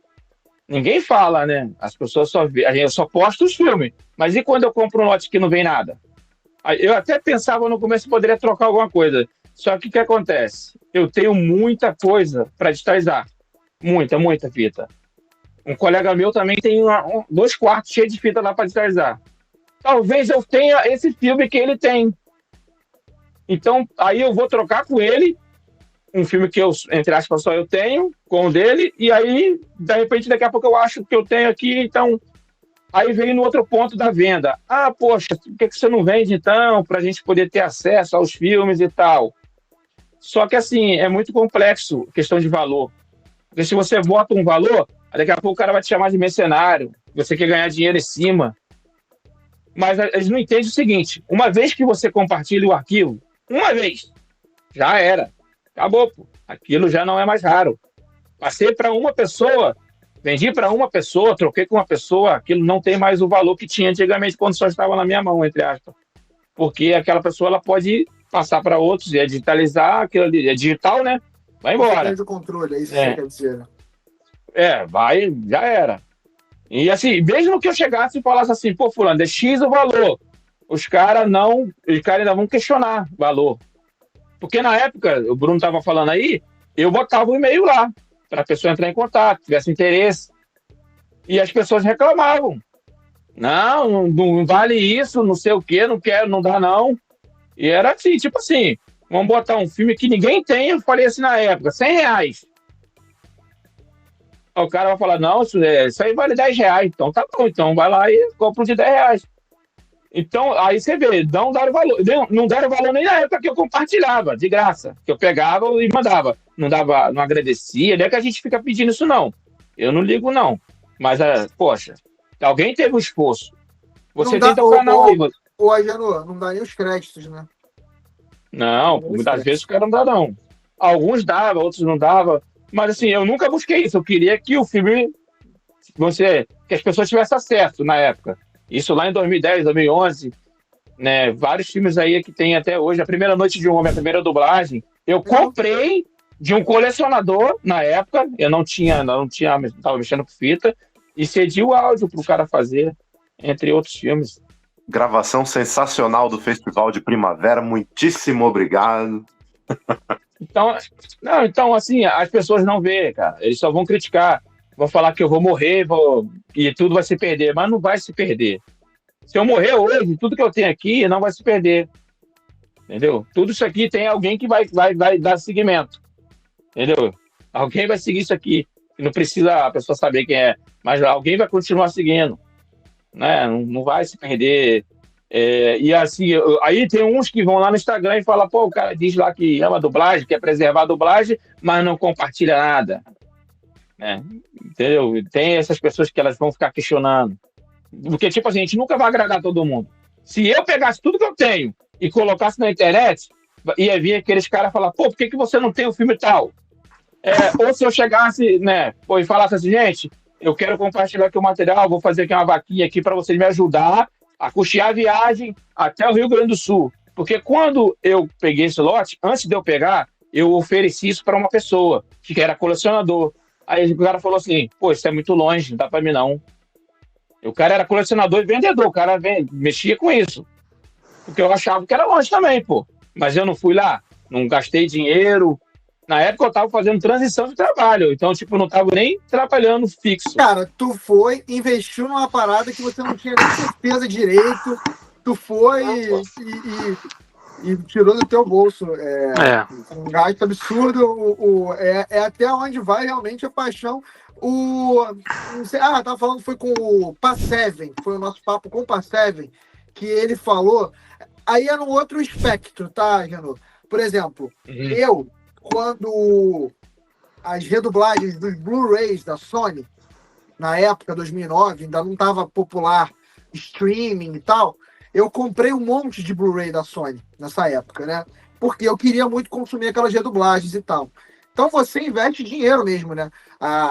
Ninguém fala, né? As pessoas só postam os filmes. Mas e quando eu compro um lote que não vem nada? Eu até pensava no começo que poderia trocar alguma coisa. Só que o que acontece? Eu tenho muita coisa para digitalizar. Muita fita. Um colega meu também tem 2 quartos cheios de fita lá para digitalizar. Talvez eu tenha esse filme que ele tem. Então, aí eu vou trocar com ele um filme que eu, entre aspas, só eu tenho, com o dele, e aí, de repente, daqui a pouco eu acho que eu tenho aqui, então, aí vem no outro ponto da venda. Ah, poxa, por que você não vende, então, para a gente poder ter acesso aos filmes e tal? Só que, assim, é muito complexo a questão de valor. Porque se você bota um valor, daqui a pouco o cara vai te chamar de mercenário, você quer ganhar dinheiro em cima. Mas eles não entendem o seguinte: uma vez que você compartilha o arquivo, uma vez, já era. Acabou, pô. Aquilo já não é mais raro. Passei para uma pessoa, vendi para uma pessoa, troquei com uma pessoa, aquilo não tem mais o valor que tinha antigamente quando só estava na minha mão, entre aspas. Porque aquela pessoa ela pode passar para outros, é digitalizar, aquilo ali é digital, né? Vai Você embora. perde o controle, é isso que você quer dizer, né? Vai, já era. E assim, mesmo que eu chegasse e falasse assim, pô, fulano, é X o valor, os caras ainda vão questionar o valor. Porque na época, o Bruno estava falando aí, eu botava o e-mail lá, para a pessoa entrar em contato, tivesse interesse. E as pessoas reclamavam. Não vale isso, não sei o quê, não quero, não dá não. E era assim, tipo assim, vamos botar um filme que ninguém tem, eu falei assim na época, R$100. O cara vai falar, não, isso aí vale R$10. Então tá bom, então vai lá e compra um de R$10. Então, aí você vê, não deram valor nem na época que eu compartilhava, de graça. Que eu pegava e mandava. Não agradecia, não é que a gente fica pedindo isso, não. Eu não ligo, não. Mas, poxa, alguém teve um esforço. Você tem teu canal aí. Ô, Agenor, não dá nem os créditos, né? Não, muitas vezes o cara não dá, não. Alguns dava, outros não dava. Mas, assim, eu nunca busquei isso. Eu queria que o filme, que as pessoas tivessem acesso na época. Isso lá em 2010, 2011, né? Vários filmes aí que tem até hoje. A Primeira Noite de um Homem, a primeira dublagem, eu comprei de um colecionador na época. Eu não estava mexendo com fita e cedi o áudio para o cara fazer, entre outros filmes. Gravação sensacional do Festival de Primavera. Muitíssimo obrigado. Então, assim, as pessoas não vê, cara. Eles só vão criticar. Vão falar que eu vou morrer e tudo vai se perder. Mas não vai se perder. Se eu morrer hoje, tudo que eu tenho aqui não vai se perder. Entendeu? Tudo isso aqui tem alguém que vai dar seguimento. Entendeu? Alguém vai seguir isso aqui. Não precisa a pessoa saber quem é. Mas alguém vai continuar seguindo. Né? Não vai se perder. E assim, aí tem uns que vão lá no Instagram e falam, pô, o cara diz lá que ama a dublagem, quer preservar a dublagem, mas não compartilha nada. Né? Entendeu? Tem essas pessoas que elas vão ficar questionando. Porque, tipo assim, a gente nunca vai agradar todo mundo. Se eu pegasse tudo que eu tenho e colocasse na internet, ia vir aqueles caras falar, pô, por que você não tem o filme tal? Ou se eu chegasse, né, e falasse assim, gente, eu quero compartilhar aqui o material, vou fazer aqui uma vaquinha aqui para vocês me ajudar a custear a viagem até o Rio Grande do Sul. Porque quando eu peguei esse lote, antes de eu pegar, eu ofereci isso para uma pessoa que era colecionador. Aí o cara falou assim, pô, isso é muito longe, não dá para mim não. O cara era colecionador e vendedor, o cara mexia com isso. Porque eu achava que era longe também, pô. Mas eu não fui lá, não gastei dinheiro. Na época eu tava fazendo transição de trabalho, então, tipo, não tava nem trabalhando fixo. Cara, tu investiu numa parada que você não tinha nem certeza direito, tu foi e tirou do teu bolso. Um gasto absurdo, é até onde vai realmente a paixão. Tava falando, foi com o Passeven, foi o nosso papo com o Passeven, que ele falou, aí é num outro espectro, tá, Genô? Por exemplo, eu, quando as redublagens dos Blu-rays da Sony, na época, 2009, ainda não estava popular streaming e tal, eu comprei um monte de Blu-ray da Sony nessa época, né? Porque eu queria muito consumir aquelas redublagens e tal. Então você investe dinheiro mesmo, né?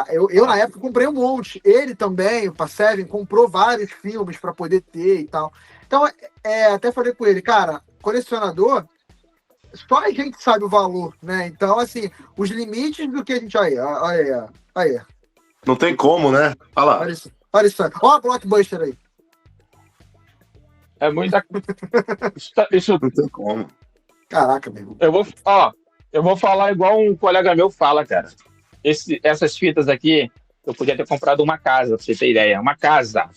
Eu na época comprei um monte. Ele também, o Passeven, comprou vários filmes para poder ter e tal. Então, até falei com ele, cara, colecionador, só a gente sabe o valor, né? Então, assim, os limites do que a gente... Aí. Não tem como, né? Olha lá. Olha isso. Ó a Blockbuster aí. É muita... Isso não tem como. Caraca, meu irmão. Eu vou falar igual um colega meu fala, cara. Essas fitas aqui, eu podia ter comprado uma casa, pra você ter ideia. Uma casa.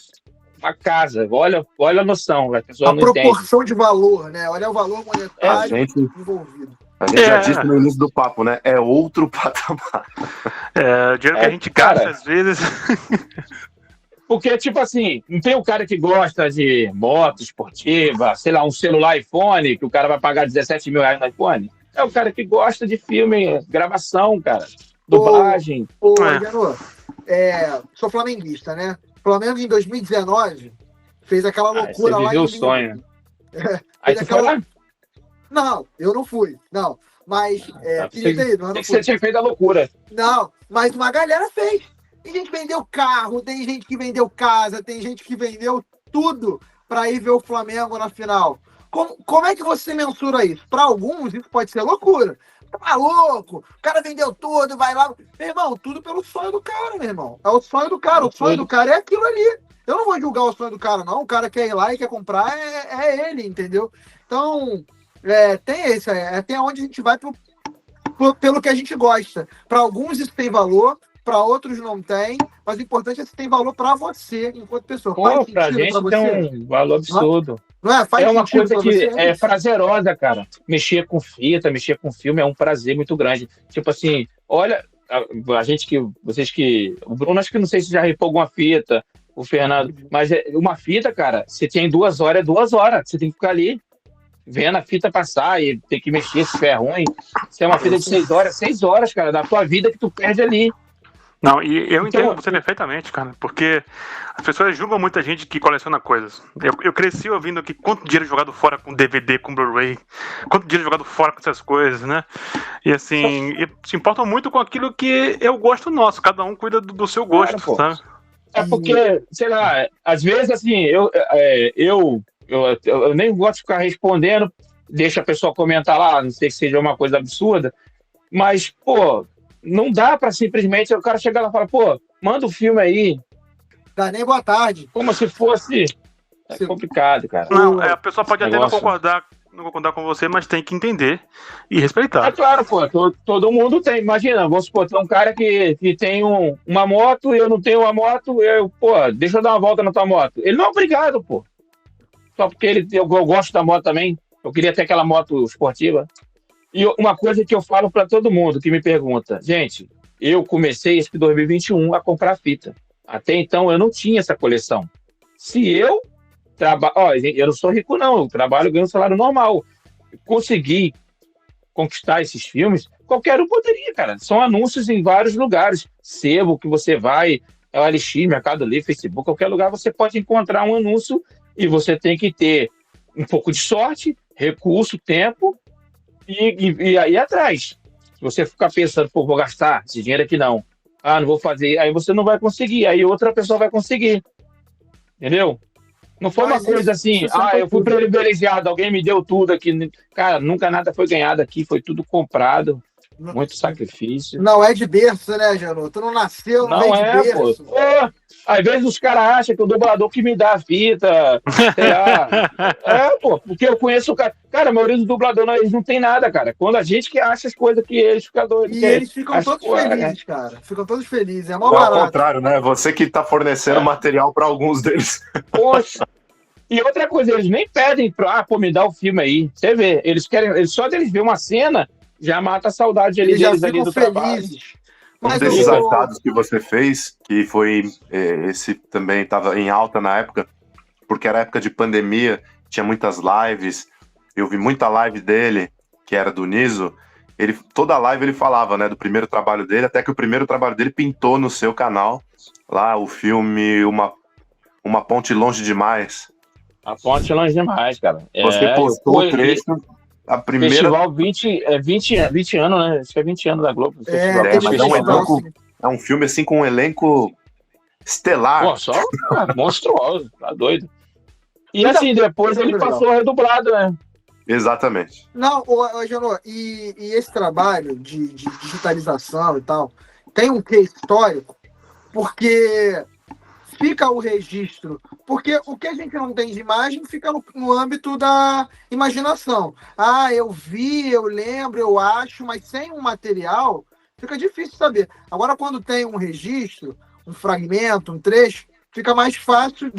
Olha a noção. A pessoa não proporção entende. De valor, né? Olha o valor monetário envolvido. A gente já disse no início do papo, né? É outro patamar. O dinheiro que a gente gasta, às vezes... Porque, tipo assim, não tem o cara que gosta de moto esportiva, sei lá, um celular iPhone, que o cara vai pagar 17 mil reais no iPhone. É o cara que gosta de filme, gravação, cara, dublagem. Genô, sou flamenguista, né? Flamengo em 2019 Fez aquela loucura você lá viveu em o sonho. Aí fez tu foi lá? Não, eu não fui. Não. Mas queria ter ido, mas não fui. Você tinha feito a loucura. Não, mas uma galera fez. Tem gente que vendeu carro, tem gente que vendeu casa, tem gente que vendeu tudo para ir ver o Flamengo na final. Como é que você mensura isso? Para alguns, isso pode ser loucura. Tá maluco? O cara vendeu tudo, vai lá. Meu irmão, tudo pelo sonho do cara, meu irmão. É o sonho do cara. O sonho do cara é aquilo ali. Eu não vou julgar o sonho do cara, não. O cara quer ir lá e quer comprar, é ele, entendeu? Então, tem esse. Tem onde a gente vai pelo que a gente gosta. Para alguns isso tem valor, para outros não tem, mas o importante é que tem valor para você, enquanto pessoa. Pô, pra gente tem um valor absurdo. Não é? Faz uma coisa que você, é prazerosa, cara. Mexer com fita, mexer com filme é um prazer muito grande. Tipo assim, olha, o Bruno, acho que não sei se já ripou alguma fita, o Fernando, mas uma fita, cara, você tem 2 horas, é 2 horas. Você tem que ficar ali vendo a fita passar e tem que mexer se é ruim. Se é uma fita de 6 horas, cara, da tua vida que tu perde ali. Não, e eu entendo você perfeitamente, cara, porque as pessoas julgam muita gente que coleciona coisas. Eu cresci ouvindo aqui quanto dinheiro jogado fora com DVD, com Blu-ray, quanto dinheiro jogado fora com essas coisas, né? E assim, se importam muito com aquilo que é o gosto nosso, cada um cuida do seu gosto, sabe? É porque, sei lá, às vezes assim, eu nem gosto de ficar respondendo, deixa a pessoa comentar lá, não sei que seja uma coisa absurda, mas, pô, não dá pra simplesmente o cara chegar lá e falar, pô, manda o filme aí. Dá nem boa tarde. Como se fosse. É complicado, cara. Não, a pessoa pode até não concordar com você, mas tem que entender e respeitar. É claro, pô, todo mundo tem. Imagina, vamos supor, tem um cara que tem uma moto e eu não tenho uma moto, pô, deixa eu dar uma volta na tua moto. Ele não é obrigado, pô. Só porque eu gosto da moto também. Eu queria ter aquela moto esportiva. E uma coisa que eu falo para todo mundo que me pergunta, gente, eu comecei acho que em 2021 a comprar fita. Até então eu não tinha essa coleção. Se eu eu não sou rico não, eu trabalho, ganho um salário normal. Consegui conquistar esses filmes, qualquer um poderia, cara. São anúncios em vários lugares. Sebo que você vai, OLX, Mercado Livre, Facebook, qualquer lugar você pode encontrar um anúncio e você tem que ter um pouco de sorte, recurso, tempo e aí atrás. Se você ficar pensando, pô, vou gastar esse dinheiro aqui não vou fazer, aí você não vai conseguir, aí outra pessoa vai conseguir. Entendeu? Não foi uma coisa assim, eu fui privilegiado, alguém me deu tudo aqui. Cara, nunca nada foi ganhado aqui, foi tudo comprado. Muito sacrifício. Não é de berço, né, Janô? Tu não nasceu, não é de berço. Pô. Às vezes os caras acham que o dublador que me dá a fita, sei lá. Porque eu conheço o cara. Cara, a maioria dos dubladores, eles não tem nada, cara. Quando a gente que acha as coisas que eles ficam doidos. E eles ficam todos felizes, cara. Ficam todos felizes. É mó barato. Ao contrário, né? Você que tá fornecendo material para alguns deles. Poxa. E outra coisa, eles nem pedem pra, me dá o filme aí. Você vê, eles querem, só deles ver uma cena, já mata a saudade deles ali do trabalho. Um desses atados que você fez, que foi, esse também estava em alta na época, porque era época de pandemia, tinha muitas lives, eu vi muita live dele, que era do Niso, toda live ele falava, né, do primeiro trabalho dele, até que o primeiro trabalho dele pintou no seu canal, lá o filme Uma Ponte Longe Demais. A Ponte Longe Demais, cara. Você postou o trecho... A primeira... Festival 20 anos, né? Acho que é 20 anos da Globo. Mas é um filme assim com um elenco estelar. Pô, só monstruoso, tá doido. E assim, depois ele passou redublado, né? Exatamente. Não, Janô, e esse trabalho de digitalização e tal, tem um quê histórico, porque fica o registro, porque o que a gente não tem de imagem fica no âmbito da imaginação. Eu vi, eu lembro, eu acho, mas sem um material fica difícil saber. Agora, quando tem um registro, um fragmento, um trecho, fica mais fácil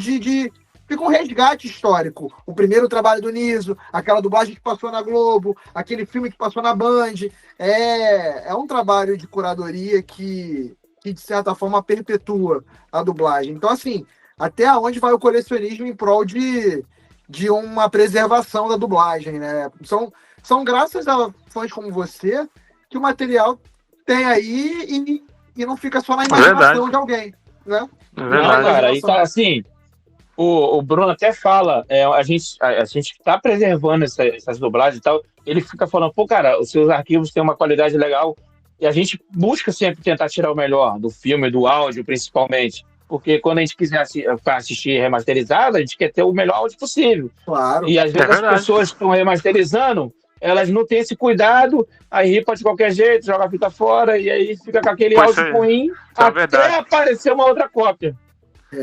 fica um resgate histórico. O primeiro trabalho do Niso, aquela dublagem que passou na Globo, aquele filme que passou na Band. É um trabalho de curadoria que de certa forma perpetua a dublagem. Então, assim, até onde vai o colecionismo em prol de uma preservação da dublagem, né? São graças a fãs como você que o material tem aí e não fica só na imaginação de alguém, né? É verdade. Cara, e tá assim, O Bruno até fala, a gente tá preservando essas dublagens e tal. Ele fica falando, pô, cara, os seus arquivos têm uma qualidade legal. E a gente busca sempre tentar tirar o melhor do filme, do áudio, principalmente. Porque quando a gente quiser assistir remasterizado, a gente quer ter o melhor áudio possível. Claro. E às vezes as pessoas estão remasterizando, elas não têm esse cuidado, aí ripa de qualquer jeito, joga a fita fora, e aí fica com aquele áudio ruim, até aparecer uma outra cópia.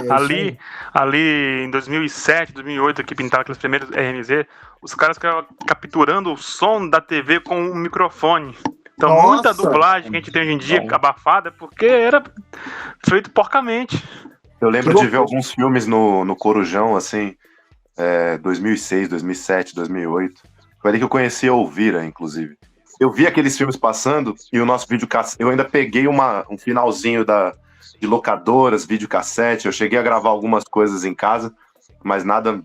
Ali em 2007, 2008, que pintaram aqueles primeiros RMZ, os caras ficavam capturando o som da TV com um microfone. Então, muita dublagem que a gente tem hoje em dia abafada é porque era feito porcamente. Eu lembro de ver alguns filmes no Corujão, assim, 2006, 2007, 2008. Foi ali que eu conheci a Elvira, inclusive. Eu vi aqueles filmes passando e o nosso videocassete... Eu ainda peguei um finalzinho de locadoras, videocassete. Eu cheguei a gravar algumas coisas em casa, mas nada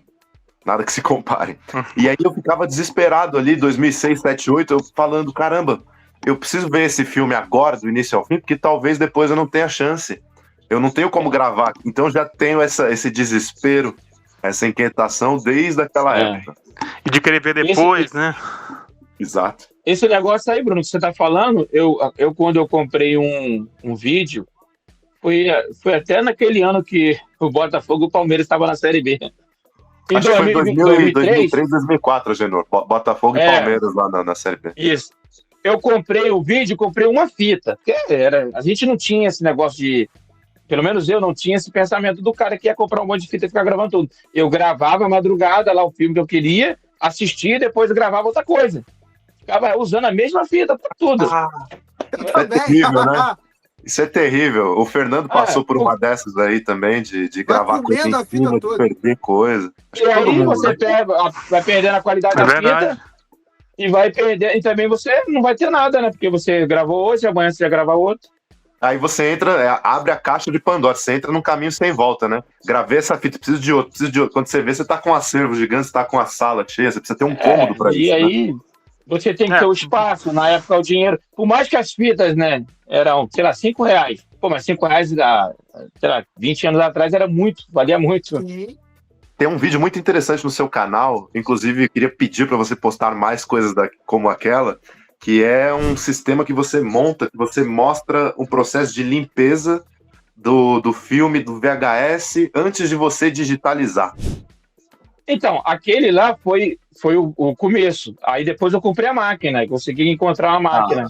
que se compare. E aí eu ficava desesperado ali, 2006, 2007, 2008, eu falando, caramba, eu preciso ver esse filme agora, do início ao fim, porque talvez depois eu não tenha chance. Eu não tenho como gravar. Então já tenho esse desespero, essa inquietação desde aquela época. E de querer ver depois, né? Exato. Esse negócio aí, Bruno, que você tá falando, eu quando eu comprei um vídeo, foi até naquele ano que o Botafogo e o Palmeiras estavam na Série B. Acho que foi 2003, 2004, Agenor. Botafogo e Palmeiras lá na Série B. Isso. Eu comprei o vídeo, comprei uma fita. A gente não tinha esse negócio de... Pelo menos eu não tinha esse pensamento do cara que ia comprar um monte de fita e ficar gravando tudo. Eu gravava à madrugada lá o filme que eu queria, assistia e depois gravava outra coisa. Ficava usando a mesma fita pra tudo. É terrível, né? Isso é terrível. O Fernando passou por uma dessas aí também, de gravar coisa em cima, de perder coisa. Acho e aí você vai perdendo a qualidade da fita e vai perder. E também você não vai ter nada, né? Porque você gravou hoje, amanhã você já grava outro. Aí você entra, abre a caixa de Pandora, você entra num caminho sem volta, né? Gravei essa fita, preciso de outro. Quando você vê, você tá com um acervo gigante, você tá com a sala cheia, você precisa ter um cômodo pra isso. E aí, você tem que ter o espaço, na época o dinheiro. Por mais que as fitas, né, eram, sei lá, R$5. Pô, mas R$5 sei lá, 20 anos atrás era muito, valia muito. Sim. Tem um vídeo muito interessante no seu canal, inclusive eu queria pedir pra você postar mais coisas como aquela, que é um sistema que você monta, que você mostra um processo de limpeza do filme, do VHS, antes de você digitalizar. Então, aquele lá foi o começo. Aí depois eu comprei a máquina, consegui encontrar uma máquina.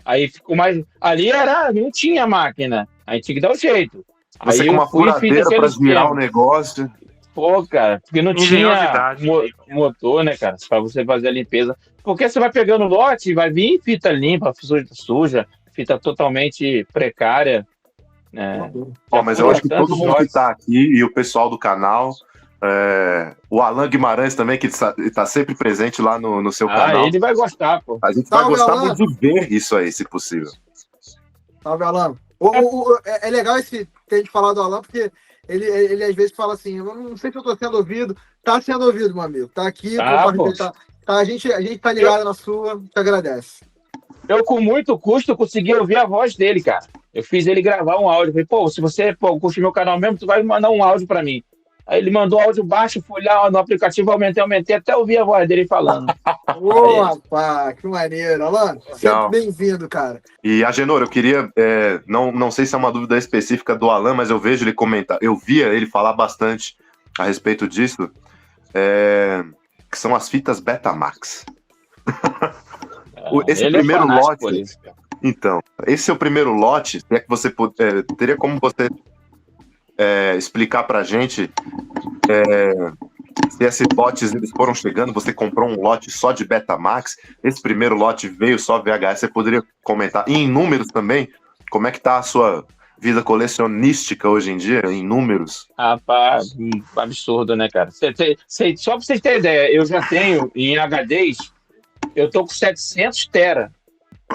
Aí ficou mais... Ali não tinha máquina, aí tinha que dar o jeito. Você aí com uma furadeira pra virar o negócio... Pô, cara, porque não tinha motor, né, cara, pra você fazer a limpeza. Porque você vai pegando lote e vai vir fita limpa, suja, fita totalmente precária. Né? Mas eu acho que todo mundo que tá aqui e o pessoal do canal, o Alan Guimarães também, que tá sempre presente lá no seu canal. Ele vai gostar, pô. A gente vai gostar muito de ver isso aí, se possível. Salve, Alan. É legal esse que a gente falar do Alan, porque ele às vezes fala assim, eu não sei se eu tô sendo ouvido. Tá sendo ouvido, meu amigo. Tá aqui, a gente tá ligado na sua, te agradece. Eu, com muito custo, consegui ouvir a voz dele, cara. Eu fiz ele gravar um áudio. Falei, se você curte meu canal mesmo, tu vai mandar um áudio pra mim. Aí ele mandou áudio baixo, fui lá no aplicativo, aumentei, até ouvir a voz dele falando. Rapaz, que maneiro. Alan, sempre bem-vindo, cara. E, Agenor, eu queria, não sei se é uma dúvida específica do Alan, mas eu vejo ele comentar, eu via ele falar bastante a respeito disso, que são as fitas Betamax. Esse primeiro lote... Então, esse é o primeiro lote, se é que você teria como você explicar pra gente se esses lotes eles foram chegando, você comprou um lote só de Betamax, esse primeiro lote veio só VHS, você poderia comentar, e em números também, como é que tá a sua vida colecionística hoje em dia, em números? Rapaz, absurdo, né, cara? Só pra vocês terem ideia, eu já tenho em HDs, eu tô com 700 tera,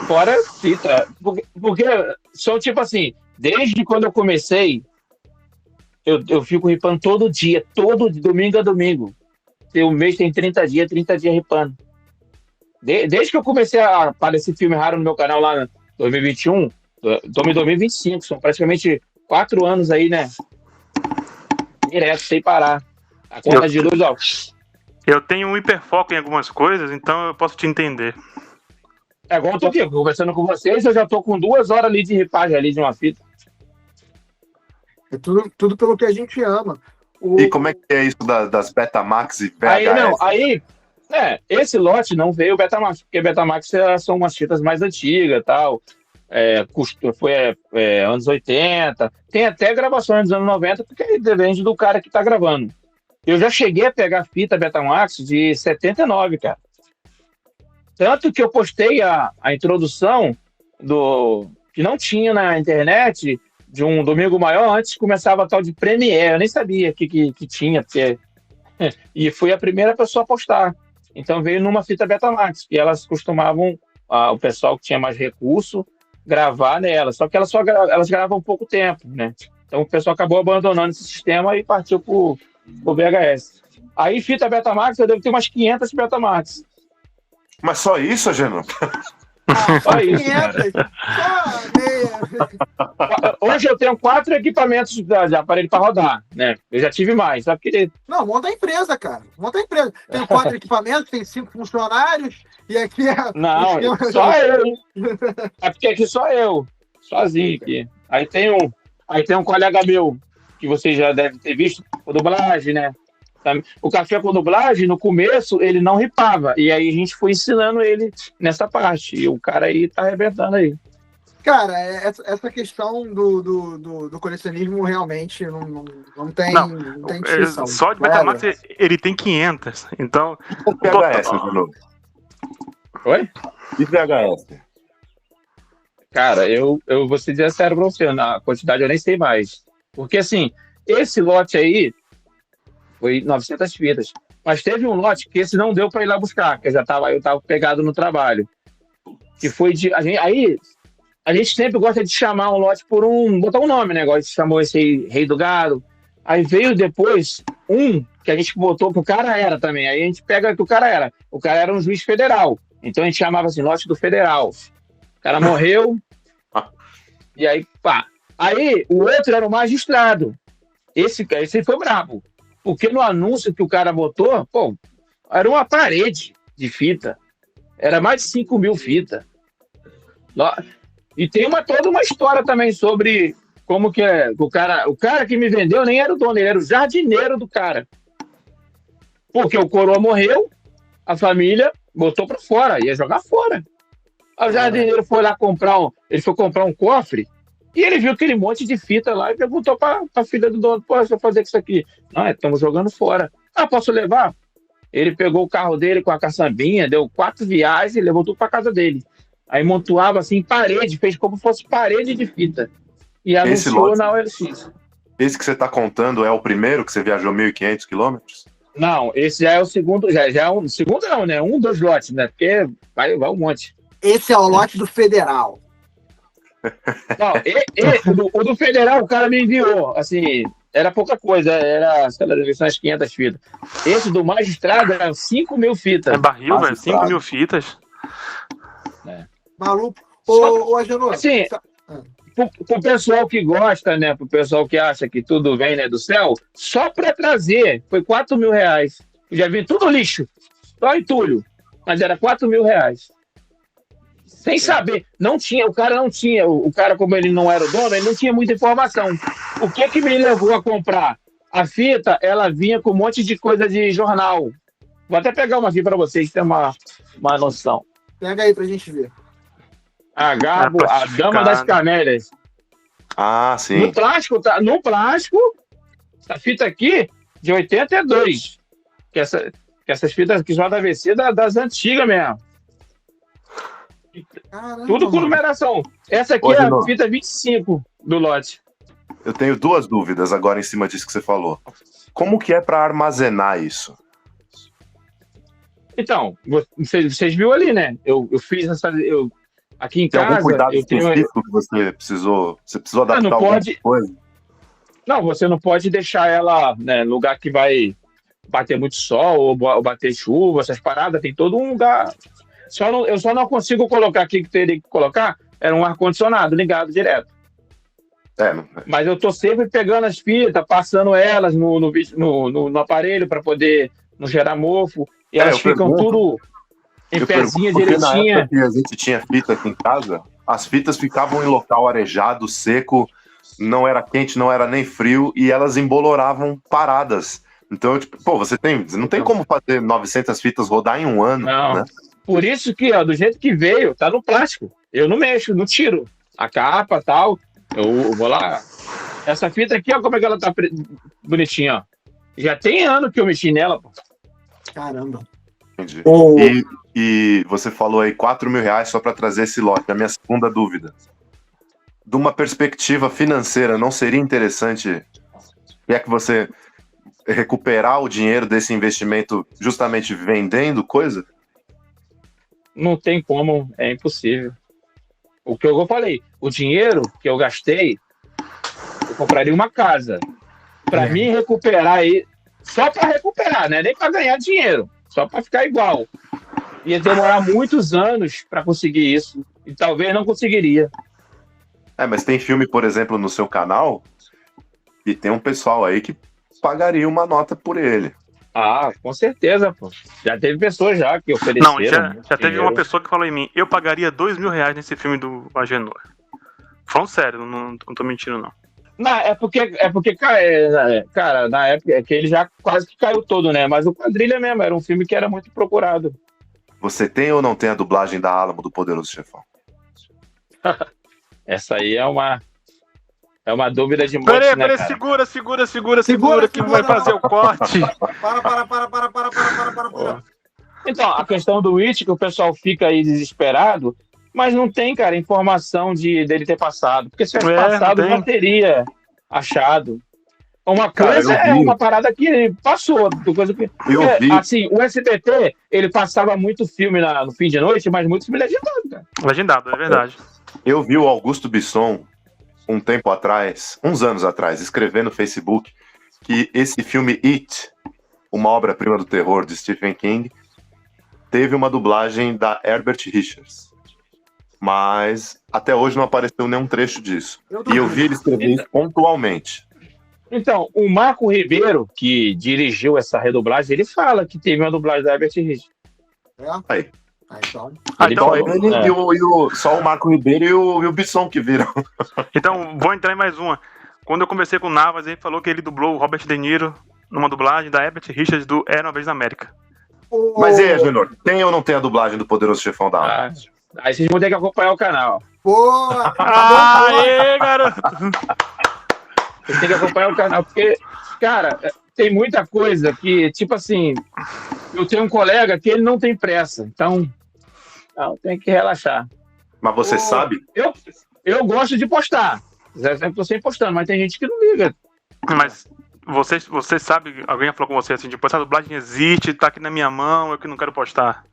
fora fita, porque são tipo assim, desde quando eu comecei, eu fico ripando todo dia, todo domingo a domingo. O mês tem 30 dias ripando. Desde que eu comecei a aparecer filme raro no meu canal lá em 2021, estamos em 2025, são praticamente 4 anos aí, né? direto, sem parar. A conta de luz, ó. Eu tenho um hiperfoco em algumas coisas, então eu posso te entender. É igual eu tô aqui, conversando com vocês, eu já tô com 2 horas ali de ripagem ali de uma fita. É tudo pelo que a gente ama. E como é que é isso das Betamax e VHS? Esse lote não veio Betamax, porque Betamax são umas fitas mais antigas e tal. Foi anos 80, tem até gravações dos anos 90, porque depende do cara que tá gravando. Eu já cheguei a pegar fita Betamax de 79, cara. Tanto que eu postei a introdução que não tinha na internet de um Domingo Maior, antes começava a tal de Premiere, eu nem sabia que tinha, porque... e fui a primeira pessoa a postar. Então veio numa fita Betamax, e elas costumavam, o pessoal que tinha mais recurso, gravar nela, só que elas gravam pouco tempo, né? Então o pessoal acabou abandonando esse sistema e partiu pro VHS. Aí fita Betamax, eu devo ter umas 500 Betamax. Mas só isso, Agenor? Só isso, cara. Hoje eu tenho 4 equipamentos de aparelho para rodar, né? Eu já tive mais, só que... Não, monta a empresa, cara. Monta a empresa. Tem 4 equipamentos, tem 5 funcionários, e aqui é... Não, só eu. É porque aqui só eu. Sozinho aqui. Aí tem um colega meu, que vocês já devem ter visto, o dublagem, né? O Café com Dublagem, no começo, ele não ripava. E aí a gente foi ensinando ele nessa parte. E o cara aí tá arrebentando aí. Cara, essa questão do colecionismo realmente não tem discussão. Só de Betamax ele tem 500. Então. O VHS, Bruno? Oi? E VHS? Cara, eu vou ser sincero pra você, na quantidade eu nem sei mais. Porque assim, esse lote aí foi 900 fitas. Mas teve um lote que esse não deu para ir lá buscar, que eu tava pegado no trabalho. Que foi de... A gente sempre gosta de chamar um lote botar um nome, né? A gente chamou esse aí, Rei do Gado. Aí veio depois que a gente botou que o cara era também. Aí a gente pega que o cara era. O cara era um juiz federal. Então a gente chamava assim, lote do federal. O cara morreu. E aí, pá. Aí o outro era o magistrado. Esse foi brabo. Porque no anúncio que o cara botou, pô, era uma parede de fita. Era mais de 5.000 fitas. E tem toda uma história também sobre como que é. O cara que me vendeu nem era o dono, ele era o jardineiro do cara. Porque o coroa morreu, a família botou pra fora, ia jogar fora. O jardineiro foi lá comprar um cofre. E ele viu aquele monte de fita lá e perguntou pra filha do dono, pô, deixa eu fazer com isso aqui. Não, estamos jogando fora. Posso levar? Ele pegou o carro dele com a caçambinha, deu 4 viagens e levou tudo pra casa dele. Aí montuava assim, parede, fez como se fosse parede de fita. E anunciou na OLX. Esse que você tá contando é o primeiro que você viajou 1.500 quilômetros? Não, esse já é o segundo, já é um segundo não, né? Dos lotes, né? Porque vai um monte. Esse é o lote do federal. Não, o do federal, o cara me enviou, assim, era pouca coisa, era, sei lá, umas 500 fitas. Esse do magistrado era 5.000 fitas. É barril, velho? 5.000 fitas? Maluco. Ô, Agenor. Assim, pro pessoal que gosta, né, pro pessoal que acha que tudo vem, né, do céu, só pra trazer foi R$4.000. Já vi tudo lixo, só entulho, mas era R$4.000. Sem saber, o cara como ele não era o dono, ele não tinha muita informação. O que me levou a comprar? A fita, ela vinha com um monte de coisa de jornal. Vou até pegar uma aqui para vocês terem uma noção. Pega aí pra gente ver. A Dama das Camélias. Ah, sim. No plástico, essa fita aqui, de 82. Que essas fitas aqui são da AVC das antigas mesmo. Caramba, tudo com numeração. Essa aqui é a fita 25 do lote. Eu tenho 2 dúvidas agora em cima disso que você falou. Como que é para armazenar isso? Então, vocês viram ali, né? Eu fiz aqui em Tem casa. Algum cuidado eu tenho... específico que você precisou adaptar alguma coisa? Não, você não pode deixar ela, né, no lugar que vai bater muito sol ou bater chuva, essas paradas. Tem todo um lugar. Eu só não consigo colocar aqui, que teria que colocar, era um ar-condicionado ligado direto. Mas eu tô sempre pegando as fitas, passando elas no aparelho para poder não gerar mofo. E elas ficam tudo em pezinha direitinha. Na época que a gente tinha fita aqui em casa, as fitas ficavam em local arejado, seco, não era quente, não era nem frio, e elas emboloravam paradas. Então, tipo, você não tem como fazer 900 fitas rodar em um ano, não. Né? Por isso que, do jeito que veio, tá no plástico. Eu não mexo, não tiro. A capa e tal, eu vou lá. Essa fita aqui, ó, como é que ela tá bonitinha, ó. Já tem ano que eu mexi nela, pô. Caramba. Entendi. E você falou aí R$4.000 só para trazer esse lote. A minha segunda dúvida. De uma perspectiva financeira, não seria interessante que você recuperar o dinheiro desse investimento justamente vendendo coisa? Não tem como, é impossível. O que eu falei, o dinheiro que eu gastei, eu compraria uma casa. Para mim recuperar aí, só para recuperar, né? Nem para ganhar dinheiro, só para ficar igual. Ia demorar muitos anos para conseguir isso, e talvez não conseguiria. Mas tem filme, por exemplo, no seu canal, e tem um pessoal aí que pagaria uma nota por ele. Ah, com certeza, pô. Já teve pessoas já que ofereceram. Não, já teve uma pessoa que falou em mim, eu pagaria R$2.000 nesse filme do Agenor. Falando sério, não tô mentindo, não. Não, é porque, cara, na época é que ele já quase que caiu todo, né? Mas o Quadrilha mesmo, era um filme que era muito procurado. Você tem ou não tem a dublagem da Alamo do Poderoso Chefão? Essa aí é uma dúvida de morte, Peraí, né, segura que vai fazer o corte. Para. Então, a questão do It, que o pessoal fica aí desesperado, mas não tem, cara, informação dele ter passado. Porque se tivesse passado, já teria achado. Uma coisa é uma parada que passou. Coisa que, assim, o SBT, ele passava muito filme no fim de noite, mas muito filme legendado, cara. Legendado, é verdade. Eu vi o Augusto Bisson um tempo atrás, uns anos atrás, escrever no Facebook que esse filme It, uma obra-prima do terror de Stephen King, teve uma dublagem da Herbert Richards. Mas até hoje não apareceu nenhum trecho disso. E eu vi ele escrever isso pontualmente. Então, o Marco Ribeiro, que dirigiu essa redublagem, ele fala que teve uma dublagem da Herbert Richards. Aí. Então, só o Marco Ribeiro e o Bisson que viram. Então, vou entrar em mais uma. Quando eu conversei com o Navas, ele falou que ele dublou o Robert De Niro numa dublagem da Herbert Richards do Era Uma Vez na América. Mas e aí, Júnior, tem ou não tem a dublagem do Poderoso Chefão da Alamo? Aí vocês vão ter que acompanhar o canal. Boa! Aê, garoto! Vocês têm que acompanhar o canal, porque, cara, tem muita coisa que, tipo assim, eu tenho um colega que ele não tem pressa, então tem que relaxar. Mas você sabe? Eu gosto de postar. Eu tô sempre postando, mas tem gente que não liga. Mas você sabe, alguém falou com você assim, tipo, essa dublagem existe, tá aqui na minha mão, eu que não quero postar.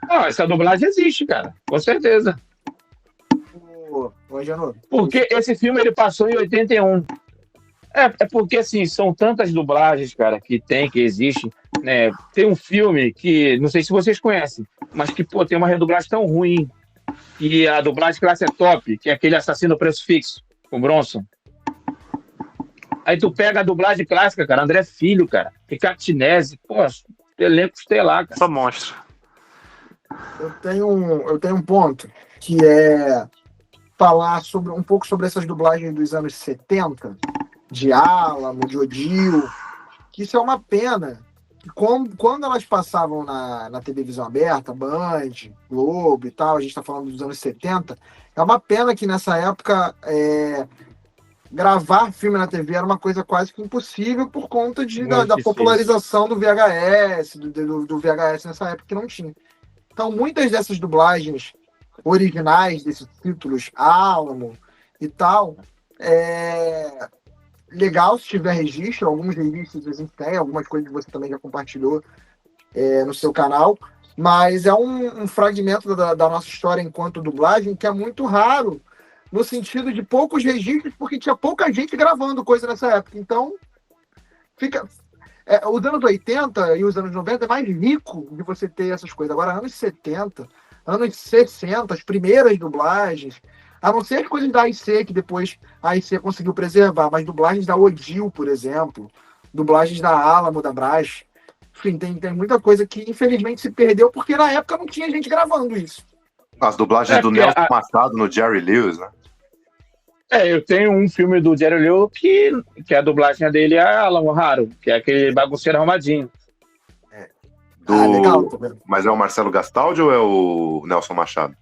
Não, essa dublagem existe, cara, com certeza. Porque esse filme ele passou em 81. É porque, assim, são tantas dublagens, cara, que existe, né? Tem um filme que, não sei se vocês conhecem, mas que, pô, tem uma redublagem tão ruim, que a dublagem classe é top, que é aquele Assassino Preço Fixo, com Bronson. Aí tu pega a dublagem clássica, cara, André Filho, cara, Ricardo Tinesi, pô, elenco estelar, cara. Só monstro. Eu tenho um ponto, que é falar um pouco sobre essas dublagens dos anos 70, de Alamo, de Odil, que isso é uma pena. Quando elas passavam na televisão aberta, Band, Globo e tal, a gente está falando dos anos 70, é uma pena que nessa época gravar filme na TV era uma coisa quase que impossível por conta da popularização do VHS, do VHS nessa época que não tinha. Então, muitas dessas dublagens originais, desses títulos Alamo e tal, legal se tiver registro, alguns registros a gente tem, algumas coisas que você também já compartilhou no seu canal, mas é um fragmento da nossa história enquanto dublagem que é muito raro, no sentido de poucos registros, porque tinha pouca gente gravando coisa nessa época. Então, os anos 80 e os anos 90 é mais rico de você ter essas coisas. Agora, anos 70, anos 60, as primeiras dublagens, A não ser as coisas da AIC, que depois a AIC conseguiu preservar, mas dublagens da Odil, por exemplo, dublagens da Alamo, da Brás. Enfim, tem muita coisa que infelizmente se perdeu, porque na época não tinha gente gravando isso. As dublagens do Nelson Machado no Jerry Lewis, né? Eu tenho um filme do Jerry Lewis que a dublagem dele é Alan Raro, que é aquele bagunceiro arrumadinho. Legal, tá vendo? Mas é o Marcelo Gastaldi ou é o Nelson Machado?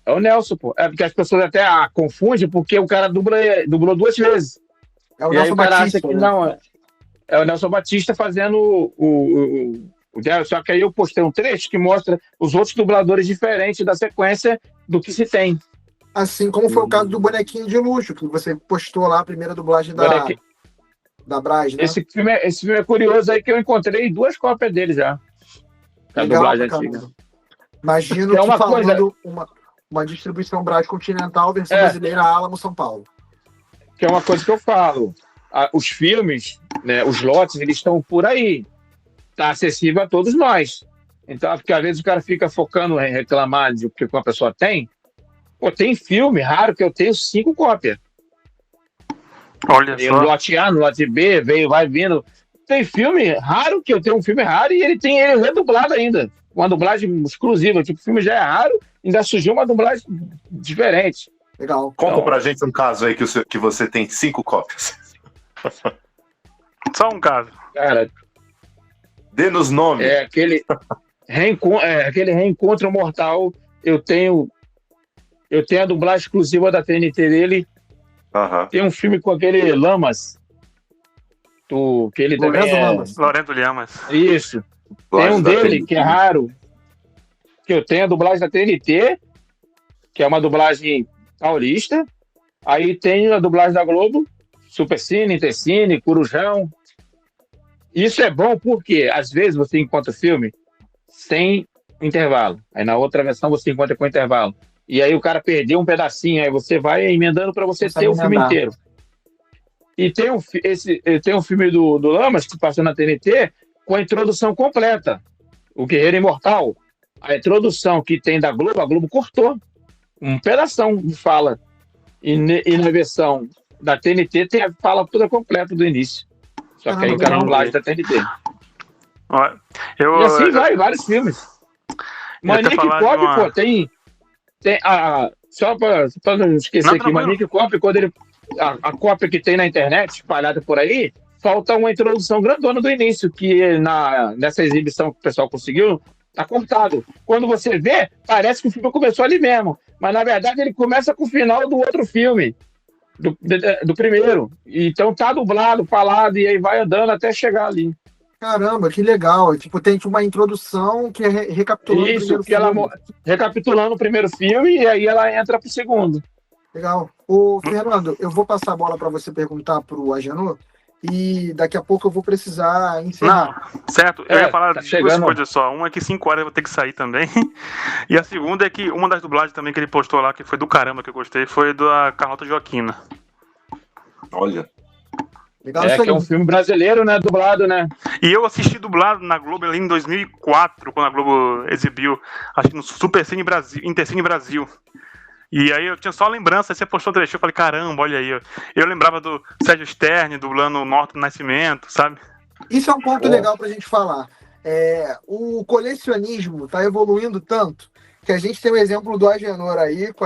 É o Nelson, pô. É porque as pessoas até confundem, porque o cara dublou 2 vezes. É o E aí Nelson o cara Batista. acha que né? não. É o Nelson Batista fazendo o Jerry. Só que aí eu postei um trecho que mostra os outros dubladores diferentes da sequência do que se tem. Assim como foi o caso do Bonequinho de Luxo, que você postou lá a primeira dublagem da Brás, né? Esse filme é curioso aí, que eu encontrei 2 cópias dele já. Da Legal, dublagem cara. antiga. Imagino É que uma falando uma distribuição Brás Continental, versão brasileira, Alamo, São Paulo. Que é uma coisa que eu falo. Os filmes, né, os lotes, eles estão por aí. Está acessível a todos nós. Então, porque às vezes o cara fica focando em reclamar de o que uma pessoa tem. Pô, tem filme raro que eu tenho 5 cópias. Olha Tem só. no lote A, no lote B, vai vindo. Tem filme raro que eu tenho um filme raro e ele tem ele redublado ainda. Uma dublagem exclusiva. Tipo, o filme já é raro, ainda surgiu uma dublagem diferente. Legal. Conta pra gente um caso aí que você tem 5 cópias. Só um caso. Cara, Dê-nos nome. aquele reencontro mortal. Eu tenho a dublagem exclusiva da TNT dele. Aham. Tem um filme com aquele Lamas. Que ele também Lorenzo é... Lamas. Lorenzo Lhamas. Isso. Tem Dublagem um da dele TNT. que é raro. Que eu tenho a dublagem da TNT, que é uma dublagem paulista. Aí tem a dublagem da Globo, Supercine, Intercine, Corujão. Isso é bom porque, às vezes, você encontra o filme sem intervalo. Aí na outra versão você encontra com intervalo. E aí o cara perdeu um pedacinho, aí você vai emendando para você ter o filme inteiro. E tem um filme do Lamas, que passou na TNT, com a introdução completa. O Guerreiro Imortal. A introdução que tem da Globo, a Globo cortou um pedação de fala. E na versão da TNT tem a fala toda completa do início. Só que aí com a dublagem da TNT. Ó, E assim vai, vários filmes. Eu ia até Manic falar de Cop, uma- pô, tem só pra não esquecer Não, aqui, tranquilo. Manic Cop, quando ele a cópia que tem na internet, espalhada por aí, falta uma introdução grandona do início, que nessa exibição que o pessoal conseguiu, tá cortado. Quando você vê, parece que o filme começou ali mesmo, mas na verdade ele começa com o final do outro filme, do primeiro. Então tá dublado, falado, e aí vai andando até chegar ali. Caramba, que legal. Tipo, tem uma introdução que é recapitulando o Isso, primeiro que ela filme. recapitulando o primeiro filme, e aí ela entra pro segundo. Legal. Ô, Fernando, eu vou passar a bola para você perguntar pro Agenor e daqui a pouco eu vou precisar encerrar. Não, certo. Eu ia falar tá de 2 chegando. coisas só. Uma é que 5 horas eu vou ter que sair também. E a segunda é que uma das dublagens também que ele postou lá, que foi do caramba que eu gostei, foi da Carlota Joaquina. Olha. Legal isso Que é aí. um filme brasileiro, né? Dublado, né? E eu assisti dublado na Globo ali em 2004, quando a Globo exibiu, acho que no Supercine Brasil, Intercine Brasil. E aí eu tinha só a lembrança, aí você postou o trecho, eu falei, caramba, olha aí. Eu lembrava do Sérgio Stern dublando o Norton Nascimento, sabe? Isso é um ponto legal para a gente falar. O colecionismo está evoluindo tanto que a gente tem o exemplo do Agenor aí com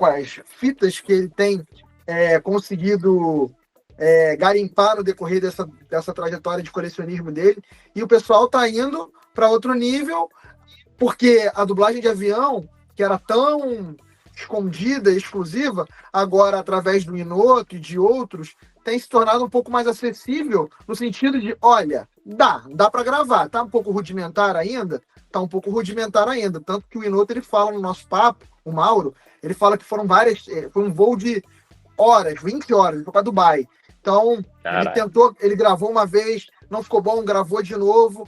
as fitas que ele tem conseguido garimpar no decorrer dessa trajetória de colecionismo dele. E o pessoal está indo para outro nível, porque a dublagem de avião, que era tão escondida, exclusiva, agora através do Inoto e de outros, tem se tornado um pouco mais acessível no sentido de, olha, dá para gravar, tá um pouco rudimentar ainda, tanto que o Inoto ele fala no nosso papo, o Mauro, ele fala que foi um voo de horas, 20 horas, ele foi para Dubai. Então, ele gravou uma vez, não ficou bom, gravou de novo.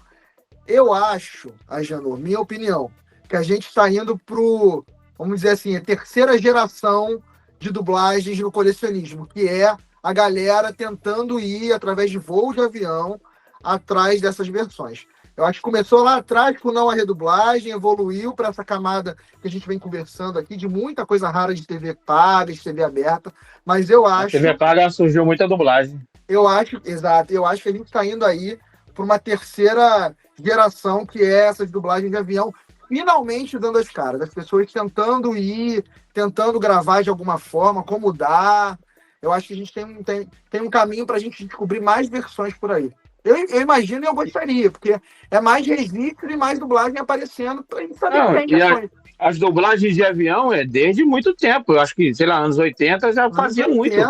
Eu acho, Agenor, minha opinião, que a gente está indo pro, vamos dizer assim, a terceira geração de dublagens no colecionismo, que é a galera tentando ir, através de voo de avião, atrás dessas versões. Eu acho que começou lá atrás com não a redublagem, evoluiu para essa camada que a gente vem conversando aqui, de muita coisa rara de TV paga, de TV aberta, mas eu Na acho... TV paga surgiu muita dublagem. Exato, eu acho que a gente está indo aí para uma terceira geração, que é essas dublagens de avião, finalmente dando as caras, as pessoas tentando gravar de alguma forma, como dá. Eu acho que a gente tem um caminho para a gente descobrir mais versões por aí. Eu imagino e eu gostaria, porque é mais registro e mais dublagem aparecendo para a gente saber Não, que tem versões. as dublagens de avião é desde muito tempo. Eu acho que, sei lá, anos 80 já fazia muito. É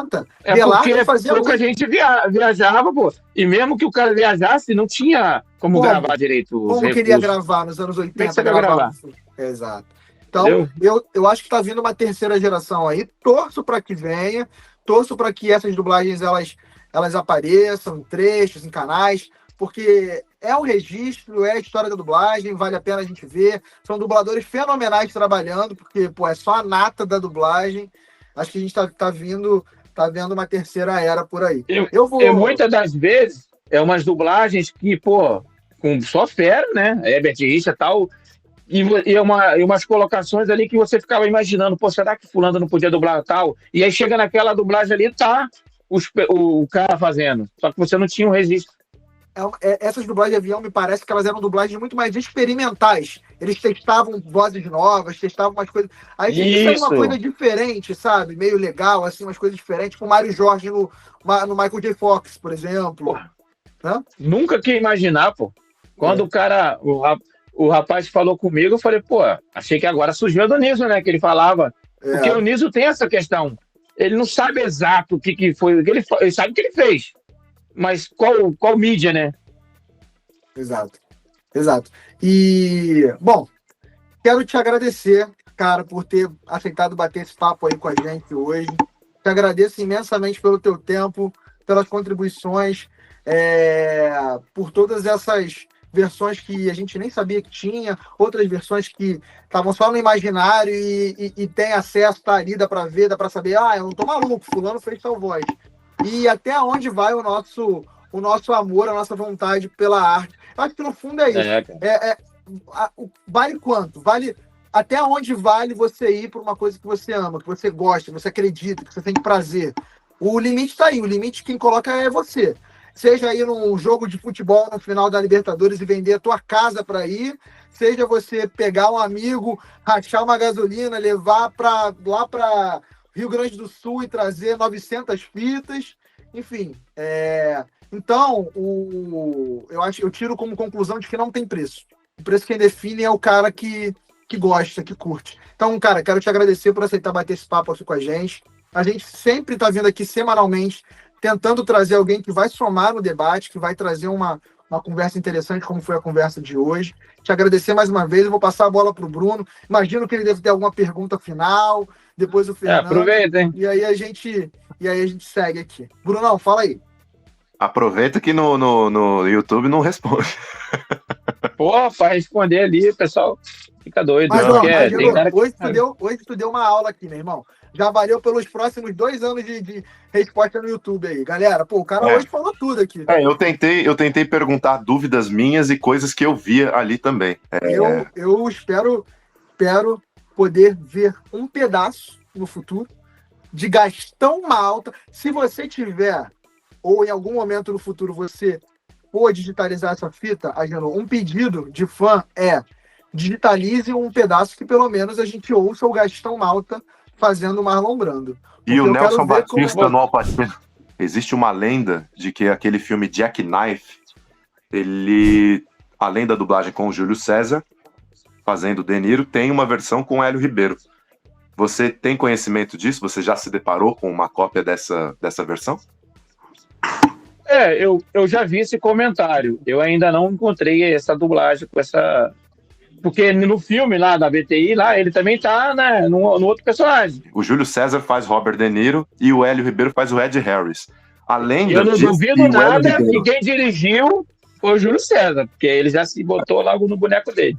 porque pouca gente viajava, pô. E mesmo que o cara viajasse, não tinha como gravar direito os Como recursos. queria gravar nos anos 80? Como é que você vai gravar? Exato. Então, eu acho que está vindo uma terceira geração aí. Torço para que venha. Torço para que essas dublagens elas apareçam em trechos, em canais, porque é um registro, é a história da dublagem, vale a pena a gente ver. São dubladores fenomenais trabalhando, porque pô, é só a nata da dublagem. Acho que a gente tá vendo uma terceira era por aí. E muitas das vezes é umas dublagens que, pô, com só fera, né? Herbert Richards e tal. E umas colocações ali que você ficava imaginando, pô, será que fulano não podia dublar tal? E aí chega naquela dublagem ali, tá o cara fazendo. Só que você não tinha um registro. Essas dublagens de avião, me parece que elas eram dublagens muito mais experimentais. Eles testavam vozes novas, testavam umas coisas. Aí tinha uma coisa diferente, sabe? Meio legal, assim, umas coisas diferentes. Tipo o Mário Jorge no Michael J. Fox, por exemplo. Né? Nunca que imaginar, pô. Quando o rapaz falou comigo, eu falei, pô, achei que agora surgiu do Niso, né? Que ele falava. Porque o Niso tem essa questão. Ele não sabe exato o que foi. Ele sabe o que ele fez. Mas qual mídia, né? Exato. E, bom, quero te agradecer, cara, por ter aceitado bater esse papo aí com a gente hoje. Te agradeço imensamente pelo teu tempo, pelas contribuições, por todas essas versões que a gente nem sabia que tinha, outras versões que estavam só no imaginário e tem acesso, tá ali, dá para ver, dá para saber, eu não tô maluco, fulano fez tal voz. E até onde vai o nosso amor, a nossa vontade pela arte. Eu acho que no fundo é isso. Vale quanto? Vale até onde vale você ir para uma coisa que você ama, que você gosta, que você acredita, que você tem prazer. O limite está aí, o limite quem coloca é você. Seja aí num jogo de futebol no final da Libertadores e vender a tua casa para ir, seja você pegar um amigo, rachar uma gasolina, levar lá para Rio Grande do Sul e trazer 900 fitas, enfim. Então, eu tiro como conclusão de que não tem preço. O preço quem define é o cara que gosta, que curte. Então, cara, quero te agradecer por aceitar bater esse papo aqui com a gente. A gente sempre está vindo aqui semanalmente, tentando trazer alguém que vai somar no debate, que vai trazer uma conversa interessante, como foi a conversa de hoje. Te agradecer mais uma vez, eu vou passar a bola para o Bruno. Imagino que ele deve ter alguma pergunta final, depois o Fernando. Aproveita, hein? E aí a gente segue aqui. Brunão, fala aí. Aproveita que no YouTube não responde. Pô, para responder ali, o pessoal fica doido. Hoje tu deu uma aula aqui, meu irmão. Já valeu pelos próximos 2 anos de resposta no YouTube aí. Galera, o cara hoje falou tudo aqui. Eu tentei perguntar dúvidas minhas e coisas que eu via ali também. Eu espero poder ver um pedaço no futuro de Gastão Malta. Se você tiver, ou em algum momento no futuro você for digitalizar essa fita, Agenor, um pedido de fã digitalize um pedaço que pelo menos a gente ouça o Gastão Malta fazendo o Marlon Brando. E o Nelson Batista no Al Pacino. Existe uma lenda de que aquele filme Jackknife, ele, além da dublagem com o Júlio César, fazendo De Niro, tem uma versão com o Hélio Ribeiro. Você tem conhecimento disso? Você já se deparou com uma cópia dessa versão? Eu já vi esse comentário. Eu ainda não encontrei essa dublagem com essa... Porque no filme lá da BTI, lá, ele também tá, né, no outro personagem. O Júlio César faz Robert De Niro e o Hélio Ribeiro faz o Ed Harris. Eu não duvido nada que quem dirigiu foi o Júlio César, porque ele já se botou logo no boneco dele.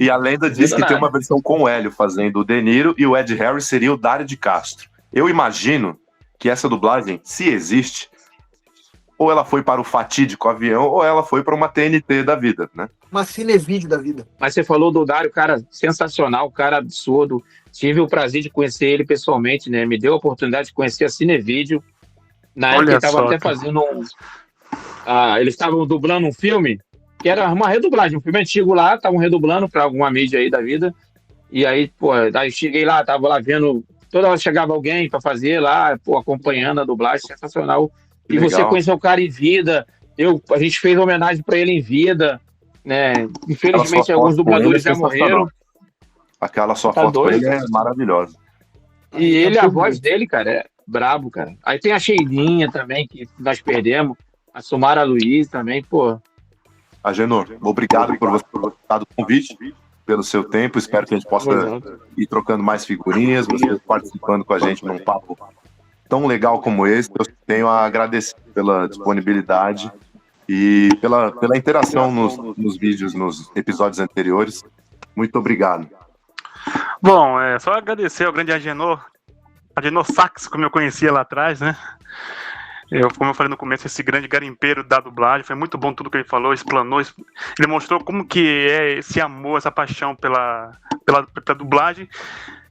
E a lenda diz que tem uma versão com o Hélio fazendo o De Niro e o Ed Harris seria o Dário de Castro. Eu imagino que essa dublagem, se existe, ou ela foi para o fatídico avião, ou ela foi para uma TNT da vida, né? Uma cinevídeo da vida. Mas você falou do Dário, cara sensacional, cara absurdo. Tive o prazer de conhecer ele pessoalmente, né? Me deu a oportunidade de conhecer a Cinevídeo. Na época ele estava até fazendo eles estavam dublando um filme que era uma redublagem, um filme antigo lá, estavam redublando para alguma mídia aí da vida. E aí, pô, daí cheguei lá, tava lá vendo, toda hora chegava alguém para fazer lá, pô, acompanhando a dublagem, sensacional. E Legal. você conheceu o cara em vida, a gente fez homenagem para ele em vida, né? Infelizmente alguns dubladores já morreram. Aquela sua foto com ele é maravilhosa. E ele, a voz dele, cara, é brabo, cara. Aí tem a Cheirinha também, que nós perdemos, a Sumara Luiz também, pô. Agenor, obrigado por você ter gostado do convite, pelo seu tempo. Espero que a gente possa ir trocando mais figurinhas, você participando com a gente num papo tão legal como esse. Eu tenho a agradecer pela disponibilidade e pela interação nos vídeos, nos episódios anteriores. Muito obrigado. Bom, só agradecer ao grande Agenor Sachs, como eu conhecia lá atrás, né? Como eu falei no começo, esse grande garimpeiro da dublagem, foi muito bom tudo que ele falou, explanou, ele mostrou como que é esse amor, essa paixão pela dublagem,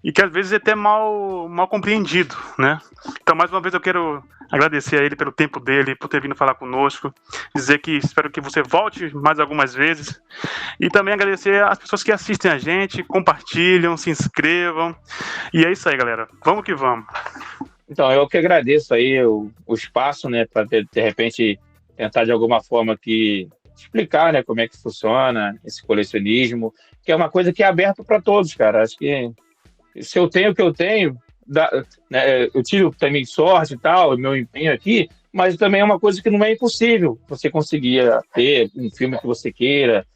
e que às vezes é até mal compreendido, né? Então, mais uma vez, eu quero agradecer a ele pelo tempo dele, por ter vindo falar conosco, dizer que espero que você volte mais algumas vezes, e também agradecer às pessoas que assistem a gente, compartilham, se inscrevam, e é isso aí, galera. Vamos que vamos. Então, eu que agradeço aí o espaço, né, para de repente tentar de alguma forma aqui explicar, né, como é que funciona esse colecionismo, que é uma coisa que é aberta para todos, cara. Acho que se eu tenho o que eu tenho, né, eu tive também sorte e tal, meu empenho aqui, mas também é uma coisa que não é impossível você conseguir ter um filme que você queira,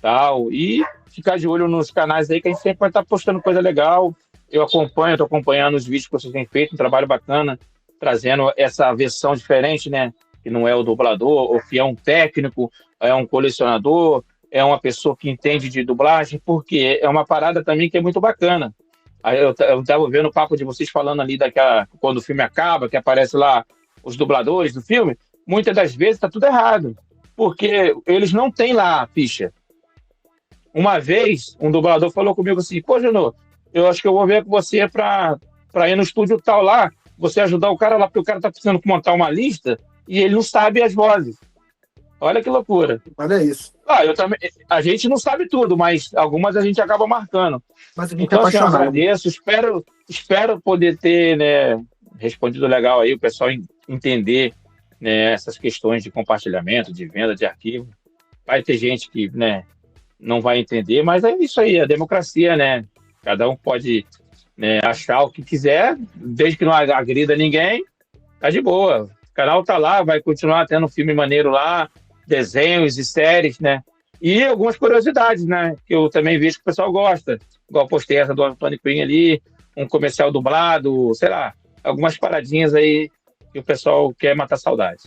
tal, e ficar de olho nos canais aí que a gente sempre vai estar postando coisa legal. Eu estou acompanhando os vídeos que vocês têm feito, um trabalho bacana, trazendo essa versão diferente, né? Que não é o dublador, ou que é um técnico, é um colecionador, é uma pessoa que entende de dublagem, porque é uma parada também que é muito bacana. Aí eu estava vendo o papo de vocês falando ali quando o filme acaba, que aparece lá os dubladores do filme, muitas das vezes está tudo errado, porque eles não têm lá a ficha. Uma vez, um dublador falou comigo assim, pô, Junô, eu acho que eu vou ver com você para ir no estúdio tal lá, você ajudar o cara lá, porque o cara tá precisando montar uma lista e ele não sabe as vozes. Olha que loucura. Olha isso. A gente não sabe tudo, mas algumas a gente acaba marcando. Mas a gente então, é apaixonado. Eu agradeço, espero poder ter, né, respondido legal aí, o pessoal entender, né, essas questões de compartilhamento, de venda de arquivo. Vai ter gente que, né, não vai entender, mas é isso aí, a democracia, né? Cada um pode, né, achar o que quiser, desde que não agrida ninguém, tá de boa. O canal tá lá, vai continuar tendo filme maneiro lá, desenhos e séries, né? E algumas curiosidades, né? Que eu também vejo que o pessoal gosta. Igual postei essa do Antônio Quinn ali, um comercial dublado, sei lá, algumas paradinhas aí que o pessoal quer matar saudade.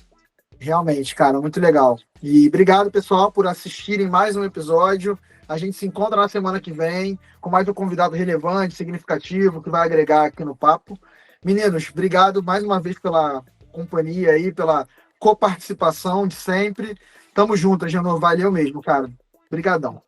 Realmente, cara, muito legal. E obrigado, pessoal, por assistirem mais um episódio. A gente se encontra na semana que vem com mais um convidado relevante, significativo, que vai agregar aqui no papo. Meninos, obrigado mais uma vez pela companhia aí, pela coparticipação de sempre. Tamo junto, Agenor. Valeu mesmo, cara. Obrigadão.